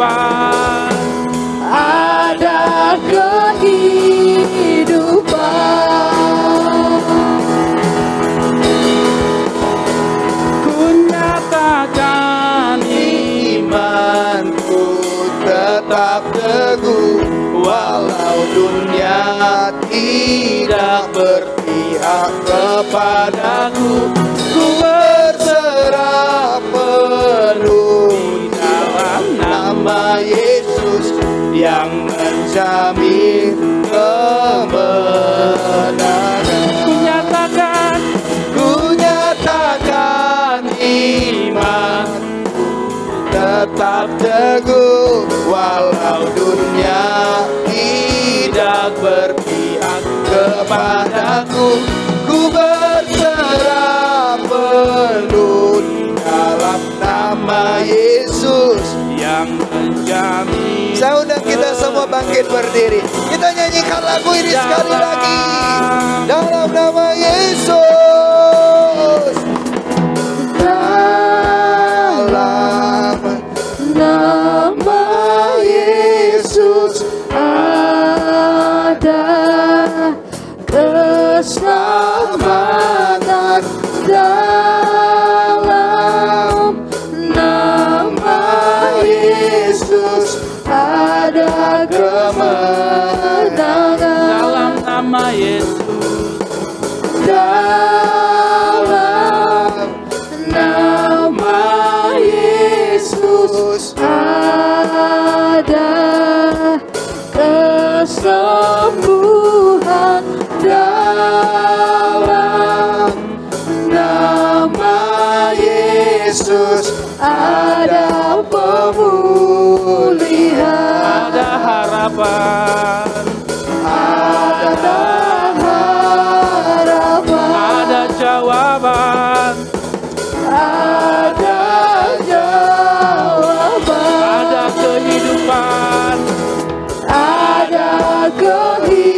kehidupan. Ada kehidupan. Ku nyatakan imanku tetap teguh, walau dunia tidak berpihak kepadaku. Ku berserah penuh di dalam nama Yesus yang menjamin kemenangan. Ku nyatakan imanku tetap teguh, walau dunia tidak berpihak kepadaku. Ku berserah penuh di dalam nama Yesus yang menjamin. Saya undang kita semua bangkit berdiri. Kita nyanyikan lagu ini sekali lagi. Dalam nama Yesus. Dalam nama Yesus Ada keselamatan. Dalam nama Yesus ada kemenangan. Dalam nama Yesus. Dalam nama Yesus ada kesembuhan. Dalam nama Yesus ada pemulihan. Ada harapan. Ada harapan. Ada jawaban. Ada jawaban. Ada kehidupan. Ada kehidupan.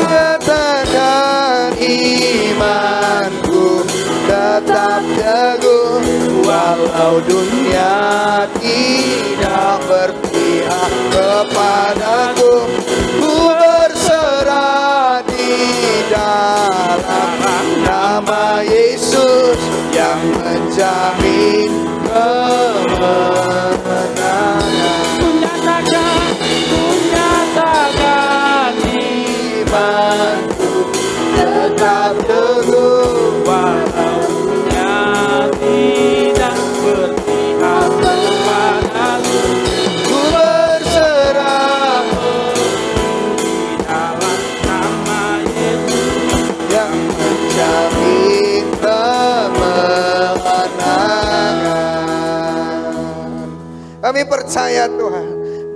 Katakan imanku tetap teguh, walau dunia tidak berpihak kepadaku. Ku berserah di dalam nama Yesus yang menjamin kemenangan. Ku nyatakan Imanku tetap teguh, walau dunia tidak berpihak kepadaku. ku berserah Di dalam nama Yesus yang menjamin kemenangan. Kami percaya Tuhan,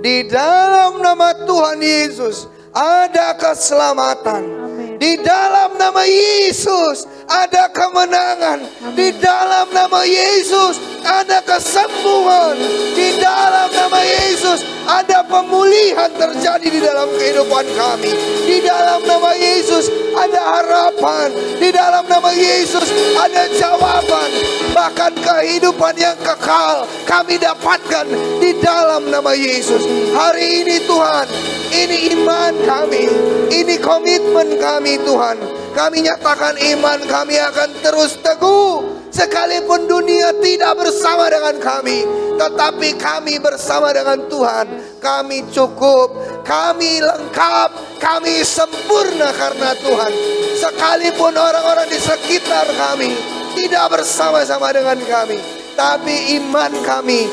di dalam nama Tuhan Yesus ada keselamatan. Di dalam nama Yesus ada kemenangan. Di dalam nama Yesus ada kesembuhan. Di dalam nama Yesus ada pemulihan terjadi di dalam kehidupan kami. Di dalam nama Yesus ada harapan. Di dalam nama Yesus ada jawaban. Bahkan kehidupan yang kekal kami dapatkan di dalam nama Yesus. Hari ini Tuhan, ini iman kami, ini komitmen kami Tuhan. Kami nyatakan iman kami akan terus teguh. Sekalipun dunia tidak bersama dengan kami, tetapi kami bersama dengan Tuhan. Kami cukup, kami lengkap, kami sempurna karena Tuhan. Sekalipun orang-orang di sekitar kami tidak bersama-sama dengan kami, tapi iman kami,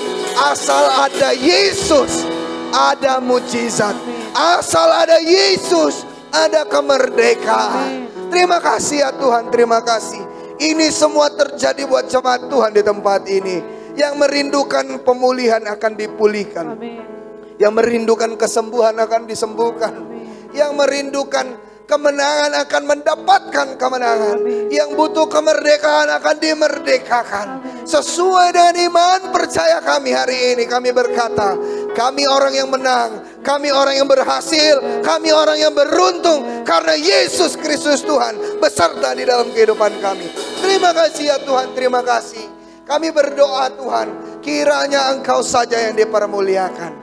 asal ada Yesus, ada mujizat. Asal ada Yesus, ada kemerdekaan. Terima kasih ya Tuhan, terima kasih. Ini semua terjadi buat jemaat Tuhan di tempat ini. Yang merindukan pemulihan akan dipulihkan. Yang merindukan kesembuhan akan disembuhkan. Yang merindukan kemenangan akan mendapatkan kemenangan. Yang butuh kemerdekaan akan dimerdekakan. Sesuai dengan iman percaya kami hari ini, kami berkata, kami orang yang menang, kami orang yang berhasil, kami orang yang beruntung karena Yesus Kristus Tuhan beserta di dalam kehidupan kami. Terima kasih ya Tuhan, terima kasih. Kami berdoa Tuhan, kiranya Engkau saja yang dipermuliakan.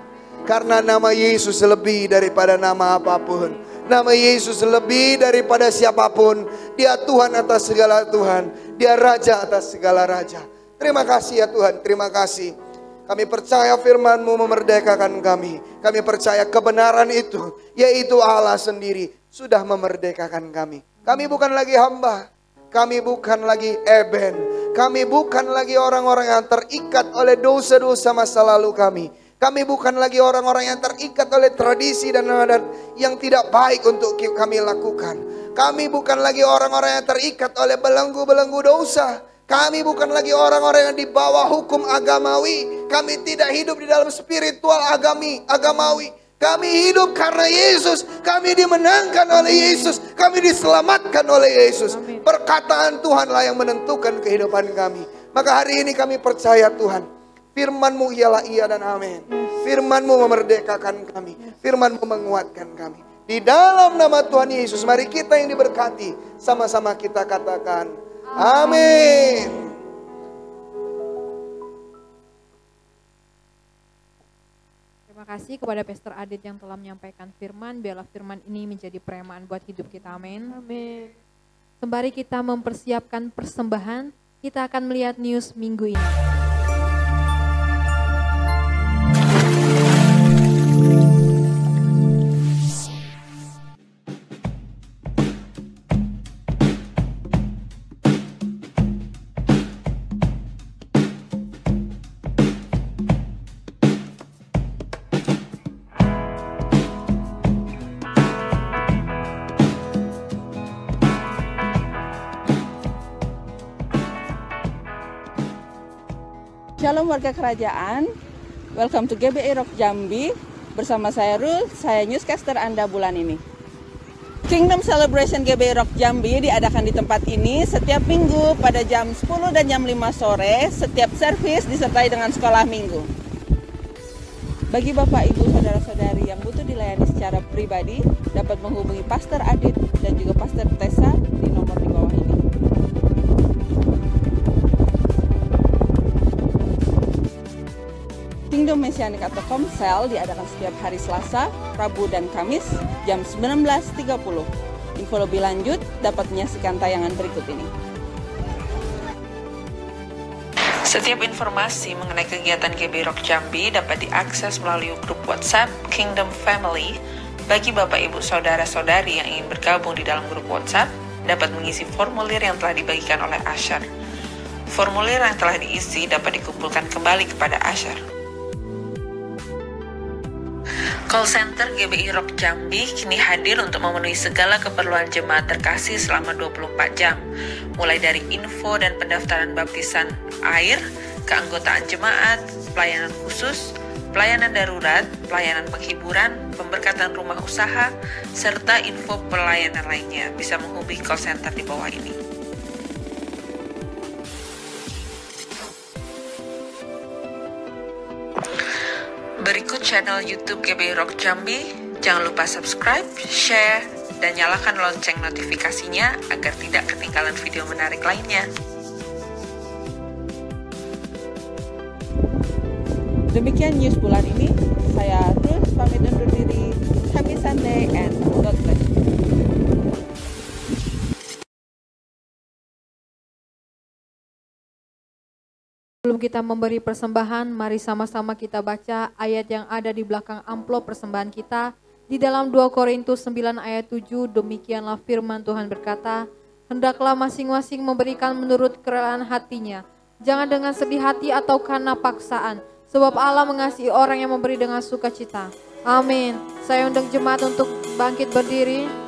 Karena nama Yesus lebih daripada nama apapun. Nama Yesus lebih daripada siapapun. Dia Tuhan atas segala Tuhan. Dia Raja atas segala Raja. Terima kasih ya Tuhan, terima kasih. Kami percaya firman-Mu memerdekakan kami. Kami percaya kebenaran itu, yaitu Allah sendiri, sudah memerdekakan kami. Kami bukan lagi hamba. Kami bukan lagi eben. Kami bukan lagi orang-orang yang terikat oleh dosa-dosa masa lalu kami. Kami bukan lagi orang-orang yang terikat oleh tradisi dan adat yang tidak baik untuk kami lakukan. Kami bukan lagi orang-orang yang terikat oleh belenggu-belenggu dosa. Kami bukan lagi orang-orang yang di bawah hukum agamawi. Kami tidak hidup di dalam spiritual agamawi. Kami hidup karena Yesus. Kami dimenangkan oleh Yesus. Kami diselamatkan oleh Yesus. Perkataan Tuhanlah yang menentukan kehidupan kami. Maka hari ini kami percaya Tuhan, firman-Mu ialah iya dan amin. Firman-Mu memerdekakan kami. Firman-Mu menguatkan kami. Di dalam nama Tuhan Yesus, mari kita yang diberkati, sama-sama kita katakan amin. Terima kasih kepada Pastor Adit yang telah menyampaikan firman. Biarlah firman ini menjadi peremaan buat hidup kita. Amin. Amin. Sembari kita mempersiapkan persembahan, kita akan melihat news minggu ini. Shalom warga kerajaan, welcome to GBI Rock Jambi. Bersama saya Ruth, saya newscaster Anda bulan ini. Kingdom Celebration GBI Rock Jambi diadakan di tempat ini setiap minggu pada jam 10 dan jam 5 sore. Setiap servis disertai dengan sekolah minggu. Bagi Bapak, Ibu, Saudara-saudari yang butuh dilayani secara pribadi, dapat menghubungi Pastor Adit dan juga Pastor Tessa di nomor di bawah ini. Kingdom Messianic atau Komsel diadakan setiap hari Selasa, Rabu, dan Kamis jam 19.30. Info lebih lanjut dapat menyaksikan tayangan berikut ini. Setiap informasi mengenai kegiatan GBI Rock Jambi dapat diakses melalui grup WhatsApp Kingdom Family. Bagi Bapak, Ibu, Saudara-saudari yang ingin bergabung di dalam grup WhatsApp, dapat mengisi formulir yang telah dibagikan oleh Usher. Formulir yang telah diisi dapat dikumpulkan kembali kepada Usher. Call Center GBI Rock Jambi kini hadir untuk memenuhi segala keperluan jemaat terkasih selama 24 jam. Mulai dari info dan pendaftaran baptisan air, keanggotaan jemaat, pelayanan khusus, pelayanan darurat, pelayanan penghiburan, pemberkatan rumah usaha, serta info pelayanan lainnya. Bisa menghubungi call center di bawah ini. Berikut channel YouTube GBI Rock Jambi. Jangan lupa subscribe, share, dan nyalakan lonceng notifikasinya agar tidak ketinggalan video menarik lainnya. Demikian news bulan ini. Saya Ruth pamit undur diri. Happy Sunday and God bless. Sebelum kita memberi persembahan, mari sama-sama kita baca ayat yang ada di belakang amplop persembahan kita. Di dalam 2 Korintus 9 ayat 7, demikianlah firman Tuhan berkata, hendaklah masing-masing memberikan menurut kerelaan hatinya, jangan dengan sedih hati atau karena paksaan, sebab Allah mengasihi orang yang memberi dengan sukacita. Amin. Saya undang jemaat untuk bangkit berdiri.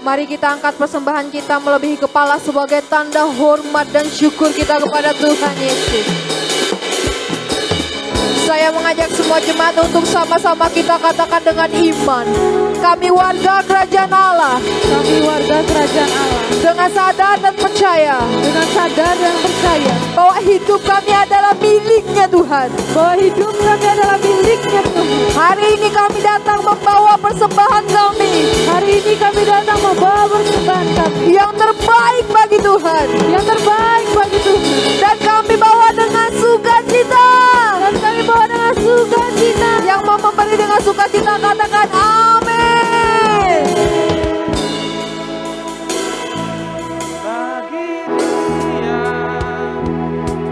Mari kita angkat persembahan kita melebihi kepala sebagai tanda hormat dan syukur kita kepada Tuhan Yesus. Saya mengajak semua jemaat untuk sama-sama kita katakan dengan iman. Kami warga kerajaan Allah. Kami warga kerajaan Allah. Dengan sadar dan percaya. Dengan sadar dan percaya bahwa hidup kami adalah miliknya Tuhan. bahwa hidup kami adalah miliknya Tuhan. Hari ini kami datang membawa persembahan kami. Hari ini kami datang membawa persembahan kami yang terbaik terbaik bagi Tuhan. Yang terbaik bagi Tuhan. Dan kami bawa dengan sukacita. Dan kami bawa dengan sukacita. Yang mau memberi dengan sukacita katakan amin. Bagi Dia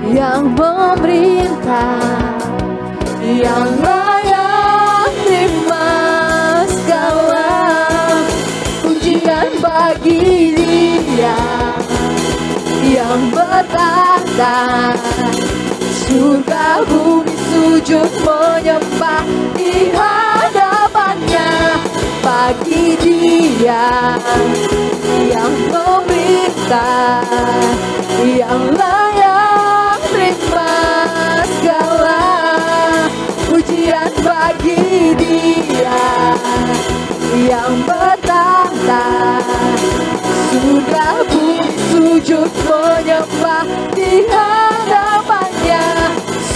Yang memerintah, yang layak terima segala pujian bagi Dia yang bertahta, surga bumi sujud menyembah di hadapannya. Bagi Dia yang memerintah, yang layak terima segala pujian bagi Dia yang bertahta, surga bumi sujud menyembah di hadapannya.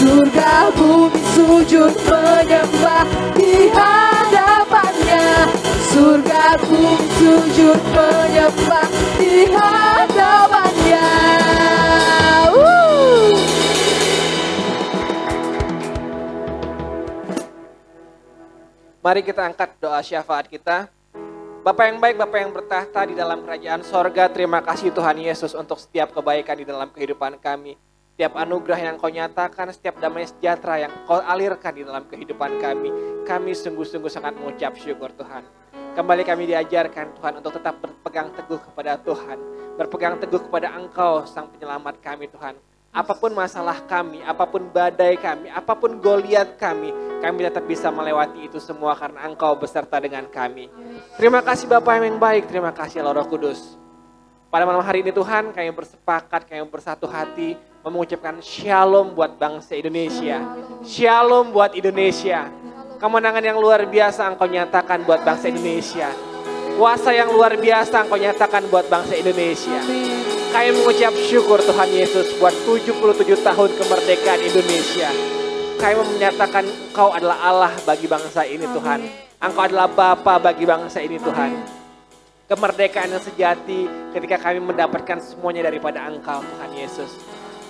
Surga bumi sujud menyembah di hadapannya. Surga bumi sujud menyembah di hadapannya. Mari kita angkat doa syafaat kita. Bapa yang baik, Bapa yang bertahta di dalam kerajaan sorga, terima kasih Tuhan Yesus untuk setiap kebaikan di dalam kehidupan kami. Setiap anugerah yang Kau nyatakan, setiap damai sejahtera yang Kau alirkan di dalam kehidupan kami. Kami sungguh-sungguh sangat mengucap syukur Tuhan. Kembali kami diajarkan Tuhan untuk tetap berpegang teguh kepada Tuhan. Berpegang teguh kepada Engkau Sang Penyelamat kami Tuhan. Apapun masalah kami, apapun badai kami, apapun Goliat kami tetap bisa melewati itu semua karena Engkau beserta dengan kami. Terima kasih Bapa yang baik, terima kasih Roh Kudus. Pada malam hari ini Tuhan, kami bersepakat, kami bersatu hati mengucapkan shalom buat bangsa Indonesia. Shalom buat Indonesia. Kemenangan yang luar biasa Engkau nyatakan buat bangsa Indonesia. Kuasa yang luar biasa Engkau nyatakan buat bangsa Indonesia. Kami mengucap syukur Tuhan Yesus buat 77 tahun kemerdekaan Indonesia. Kami menyatakan Engkau adalah Allah bagi bangsa ini Tuhan. Engkau adalah Bapa bagi bangsa ini Tuhan. Kemerdekaan yang sejati ketika kami mendapatkan semuanya daripada Engkau Tuhan Yesus.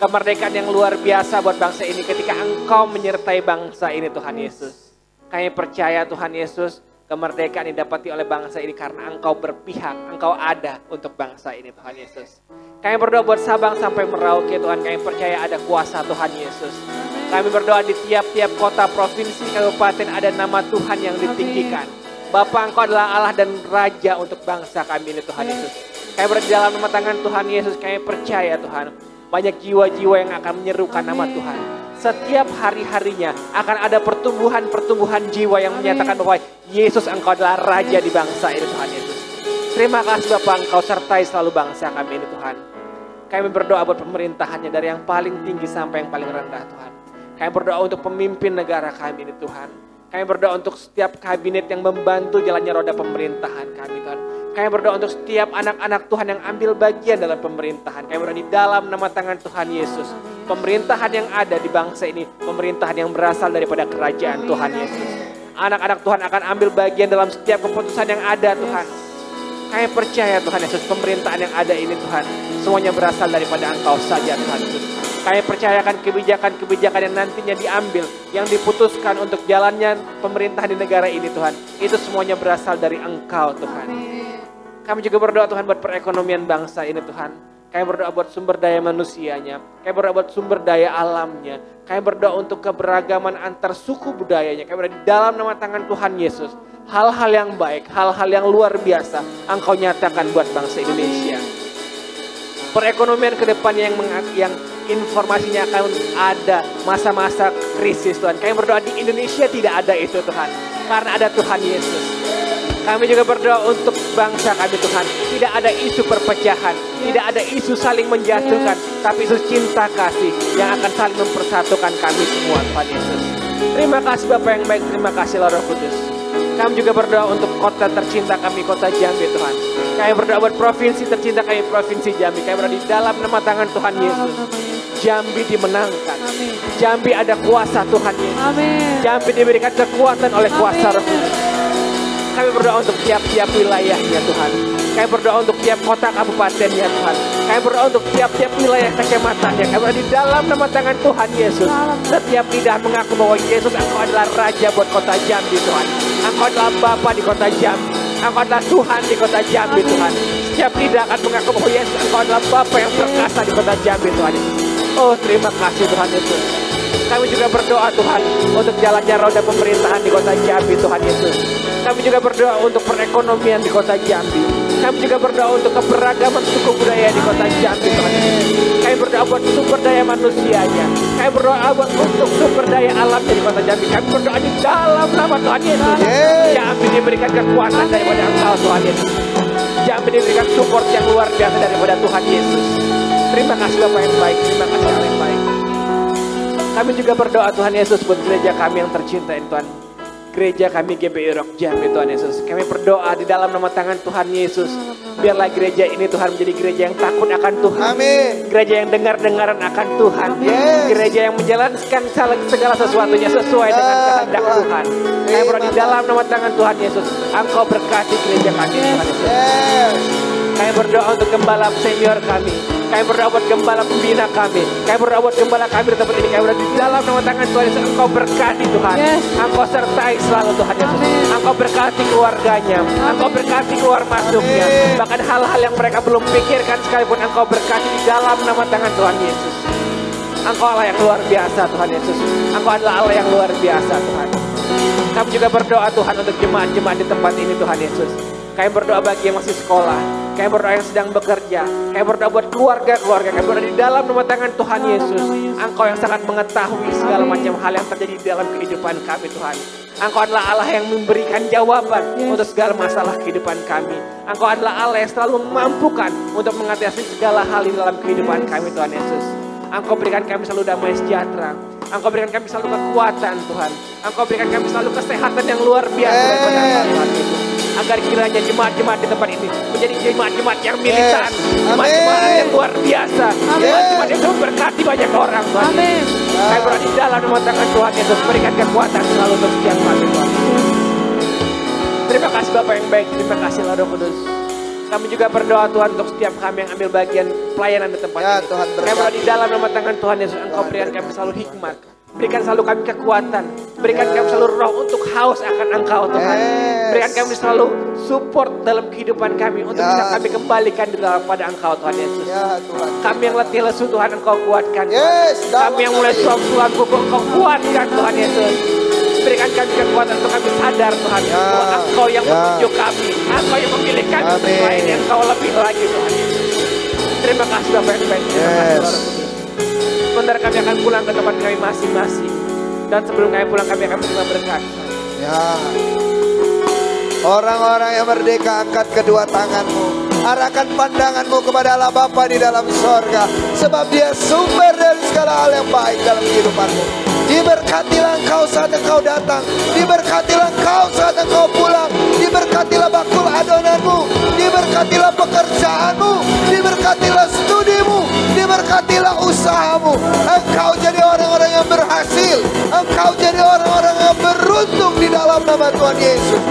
Kemerdekaan yang luar biasa buat bangsa ini ketika Engkau menyertai bangsa ini Tuhan Yesus. Kami percaya Tuhan Yesus, kemerdekaan yang didapati oleh bangsa ini karena Engkau berpihak, Engkau ada untuk bangsa ini Tuhan Yesus. Kami berdoa buat Sabang sampai Merauke Tuhan, kami percaya ada kuasa Tuhan Yesus. Kami berdoa di tiap-tiap kota, provinsi, kabupaten ada nama Tuhan yang ditinggikan. Bapa Engkau adalah Allah dan Raja untuk bangsa kami ini Tuhan Yesus. Kami berada di dalam nama tangan Tuhan Yesus, kami percaya Tuhan. Banyak jiwa-jiwa yang akan menyerukan nama Tuhan. Setiap hari-harinya akan ada pertumbuhan-pertumbuhan jiwa yang menyatakan bahwa Yesus Engkau adalah Raja di bangsa ini Tuhan Yesus. Terima kasih Bapa, Engkau sertai selalu bangsa kami ini Tuhan. Kami berdoa buat pemerintahannya dari yang paling tinggi sampai yang paling rendah Tuhan. Kami berdoa untuk pemimpin negara kami ini Tuhan. Kami berdoa untuk setiap kabinet yang membantu jalannya roda pemerintahan kami Tuhan. Kami berdoa untuk setiap anak-anak Tuhan yang ambil bagian dalam pemerintahan. Kami berdoa di dalam nama tangan Tuhan Yesus. Pemerintahan yang ada di bangsa ini, pemerintahan yang berasal daripada kerajaan Tuhan Yesus. Anak-anak Tuhan akan ambil bagian dalam setiap keputusan yang ada Tuhan. Kami percaya Tuhan Yesus, pemerintahan yang ada ini Tuhan, semuanya berasal daripada Engkau saja Tuhan Yesus. Kami percayakan kebijakan-kebijakan yang nantinya diambil, yang diputuskan untuk jalannya pemerintahan di negara ini Tuhan, itu semuanya berasal dari Engkau Tuhan. Kami juga berdoa Tuhan buat perekonomian bangsa ini Tuhan. Kami berdoa buat sumber daya manusianya. Kami berdoa buat sumber daya alamnya. Kami berdoa untuk keberagaman antar suku budayanya. Kami berdoa di dalam nama tangan Tuhan Yesus. Hal-hal yang baik, hal-hal yang luar biasa Engkau nyatakan buat bangsa Indonesia. Perekonomian ke depannya yang informasinya akan ada masa-masa krisis Tuhan. Kami berdoa di Indonesia tidak ada itu Tuhan. Karena ada Tuhan Yesus. Kami juga berdoa untuk bangsa kami Tuhan. Tidak ada isu perpecahan. Tidak ada isu saling menjatuhkan. Tapi isu cinta kasih yang akan saling mempersatukan kami semua Tuhan Yesus. Terima kasih Bapa yang baik. Terima kasih Roh Kudus. Kami juga berdoa untuk kota tercinta kami, kota Jambi Tuhan. Kami berdoa buat provinsi tercinta kami, provinsi Jambi. Kami berdoa di dalam nama tangan Tuhan Yesus. Jambi dimenangkan. Jambi ada kuasa Tuhan Yesus. Jambi diberikan kekuatan oleh kuasa Roh Kudus. Kami berdoa untuk tiap-tiap wilayahnya Tuhan. Kami berdoa untuk tiap kota kabupatennya Tuhan. Kami berdoa untuk tiap-tiap wilayah kecamatannya. Kami berdoa di dalam nama tangan Tuhan Yesus. Setiap lidah mengaku bahwa Yesus Engkau adalah Raja buat kota Jambi Tuhan. Engkau adalah Bapa di kota Jambi. Engkau adalah Tuhan di kota Jambi Tuhan. Setiap lidah akan mengaku bahwa Yesus Engkau adalah Bapa yang perkasa di kota Jambi Tuhan. Oh terima kasih Tuhan Yesus. Kami juga berdoa Tuhan untuk jalannya roda pemerintahan di kota Jambi Tuhan Yesus. Kami juga berdoa untuk perekonomian di kota Jambi. Kami juga berdoa untuk keberagaman suku budaya di kota Jambi Tuhan Yesus. Kami berdoa buat sumber daya manusianya. Kami berdoa buat untuk sumber daya alamnya di kota Jambi. Kami berdoa di dalam nama Tuhan Yesus. Jambi diberikan kekuatan daripada Engkau Tuhan Yesus. Jambi diberikan support yang luar biasa daripada Tuhan Yesus. Terima kasih Bapak yang baik. Terima kasih Allah yang baik. Kami juga berdoa Tuhan Yesus buat gereja kami yang tercinta Tuhan. Gereja kami GBI Rock Jambi Tuhan Yesus. Kami berdoa di dalam nama tangan Tuhan Yesus. Biarlah gereja ini Tuhan menjadi gereja yang takut akan Tuhan. Amin. Gereja yang dengar-dengaran akan Tuhan. Yes. Gereja yang menjalankan segala sesuatunya sesuai dengan kehendak Tuhan. Kami berdoa di dalam nama tangan Tuhan Yesus. Engkau berkati gereja kami Tuhan Yesus. Yes. Kami berdoa untuk gembala senior kami. Kami berdoa buat gembala pembina kami. Kami berdoa buat gembala kami di tempat ini. Kami berdoa di dalam nama tangan Tuhan Yesus. Engkau berkati Tuhan. Engkau sertai selalu Tuhan Yesus. Engkau berkati keluarganya. Engkau berkati keluar masuknya. Bahkan hal-hal yang mereka belum pikirkan sekalipun Engkau berkati di dalam nama tangan Tuhan Yesus. Engkau Allah yang luar biasa Tuhan Yesus. Engkau adalah Allah yang luar biasa Tuhan. Kami juga berdoa Tuhan untuk jemaat-jemaat di tempat ini Tuhan Yesus. Kami berdoa bagi yang masih sekolah. Kami berdoa yang sedang bekerja. Kami berdoa buat keluarga-keluarga. Kami berdoa di dalam nama tangan Tuhan Yesus. Engkau yang sangat mengetahui segala macam hal yang terjadi di dalam kehidupan kami Tuhan. Engkau adalah Allah yang memberikan jawaban untuk segala masalah kehidupan kami. Engkau adalah Allah yang selalu memampukan untuk mengatasi segala hal di dalam kehidupan kami Tuhan Yesus. Engkau berikan kami selalu damai sejahtera. Engkau berikan kami selalu kekuatan Tuhan. Engkau berikan kami selalu kesehatan yang luar biasa daripada Tuhan Yesus. Agar kiranya jemaat-jemaat di tempat ini menjadi jemaat-jemaat yang militan, jemaat-jemaat yang luar biasa, jemaat-jemaat yang memberkati banyak orang Tuhan. Amin. Kami berdoa di dalam nama tangan Tuhan Yesus, berikan kekuatan selalu untuk setiap kami Tuhan. Terima kasih Bapak yang baik, terima kasih Roh Kudus. Kami juga berdoa Tuhan untuk setiap kami yang ambil bagian pelayanan di tempat ini. Tuhan kami berdoa di dalam nama tangan Tuhan Yesus, Engkau berikan kami selalu hikmat. Berikan selalu kami kekuatan. Berikan kami selalu roh untuk haus akan Engkau Tuhan. Berikan kami selalu support dalam kehidupan kami. Untuk bisa kami kembalikan di dalam pada Engkau Tuhan Yesus. Kami yang letih lesu Tuhan Engkau kuatkan Tuhan. Kami yang mulai suam-suam kuku Engkau kuatkan Tuhan Yesus. Berikan kami kekuatan untuk kami sadar Tuhan. Bahwa Engkau yang menunjuk kami. Engkau yang memilih kami untuk melayani Engkau lebih lagi Tuhan Yesus. Terima kasih Bapak yang baik. Terima kasih Roh Kudus. Sebentar kami akan pulang ke tempat kami masing-masing. Dan sebelum kami pulang kami akan menerima berkat. Ya. Orang-orang yang merdeka angkat kedua tanganmu. Arahkan pandanganmu kepada Allah Bapa di dalam sorga. Sebab Dia sumber dari segala hal yang baik dalam kehidupanmu. Diberkatilah engkau saat engkau datang. Diberkatilah engkau saat engkau pulang. Diberkatilah bakul adonanmu. Diberkatilah pekerjaanmu. Diberkatilah studimu. Diberkatilah usahamu. Engkau jadi orang-orang yang berhasil. Engkau jadi orang-orang yang beruntung di dalam nama Tuhan Yesus.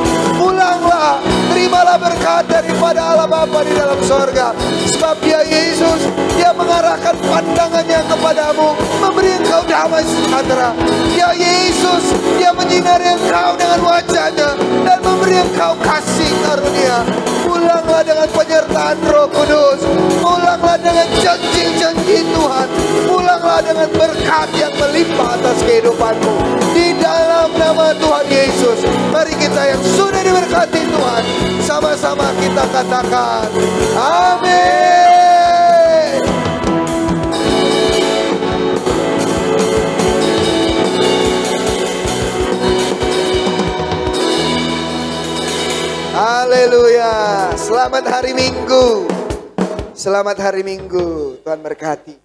Pulanglah, terimalah berkat daripada Allah Bapa di dalam sorga. Sebab Dia Yesus, Dia mengarahkan pandangannya kepadamu, memberi engkau damai sejahtera. Dia Yesus, Dia menyinari engkau dengan wajahnya dan memberi engkau kasih karunia. Pulanglah dengan penyertaan Roh Kudus. Pulanglah dengan janji-janji Tuhan. Pulanglah dengan berkat yang melimpah atas kehidupanmu. Di dalam nama Tuhan Yesus, mari kita yang sudah diberkati Tuhan, sama-sama kita katakan amin. Haleluya. Selamat hari Minggu. Selamat hari Minggu. Tuhan berkati.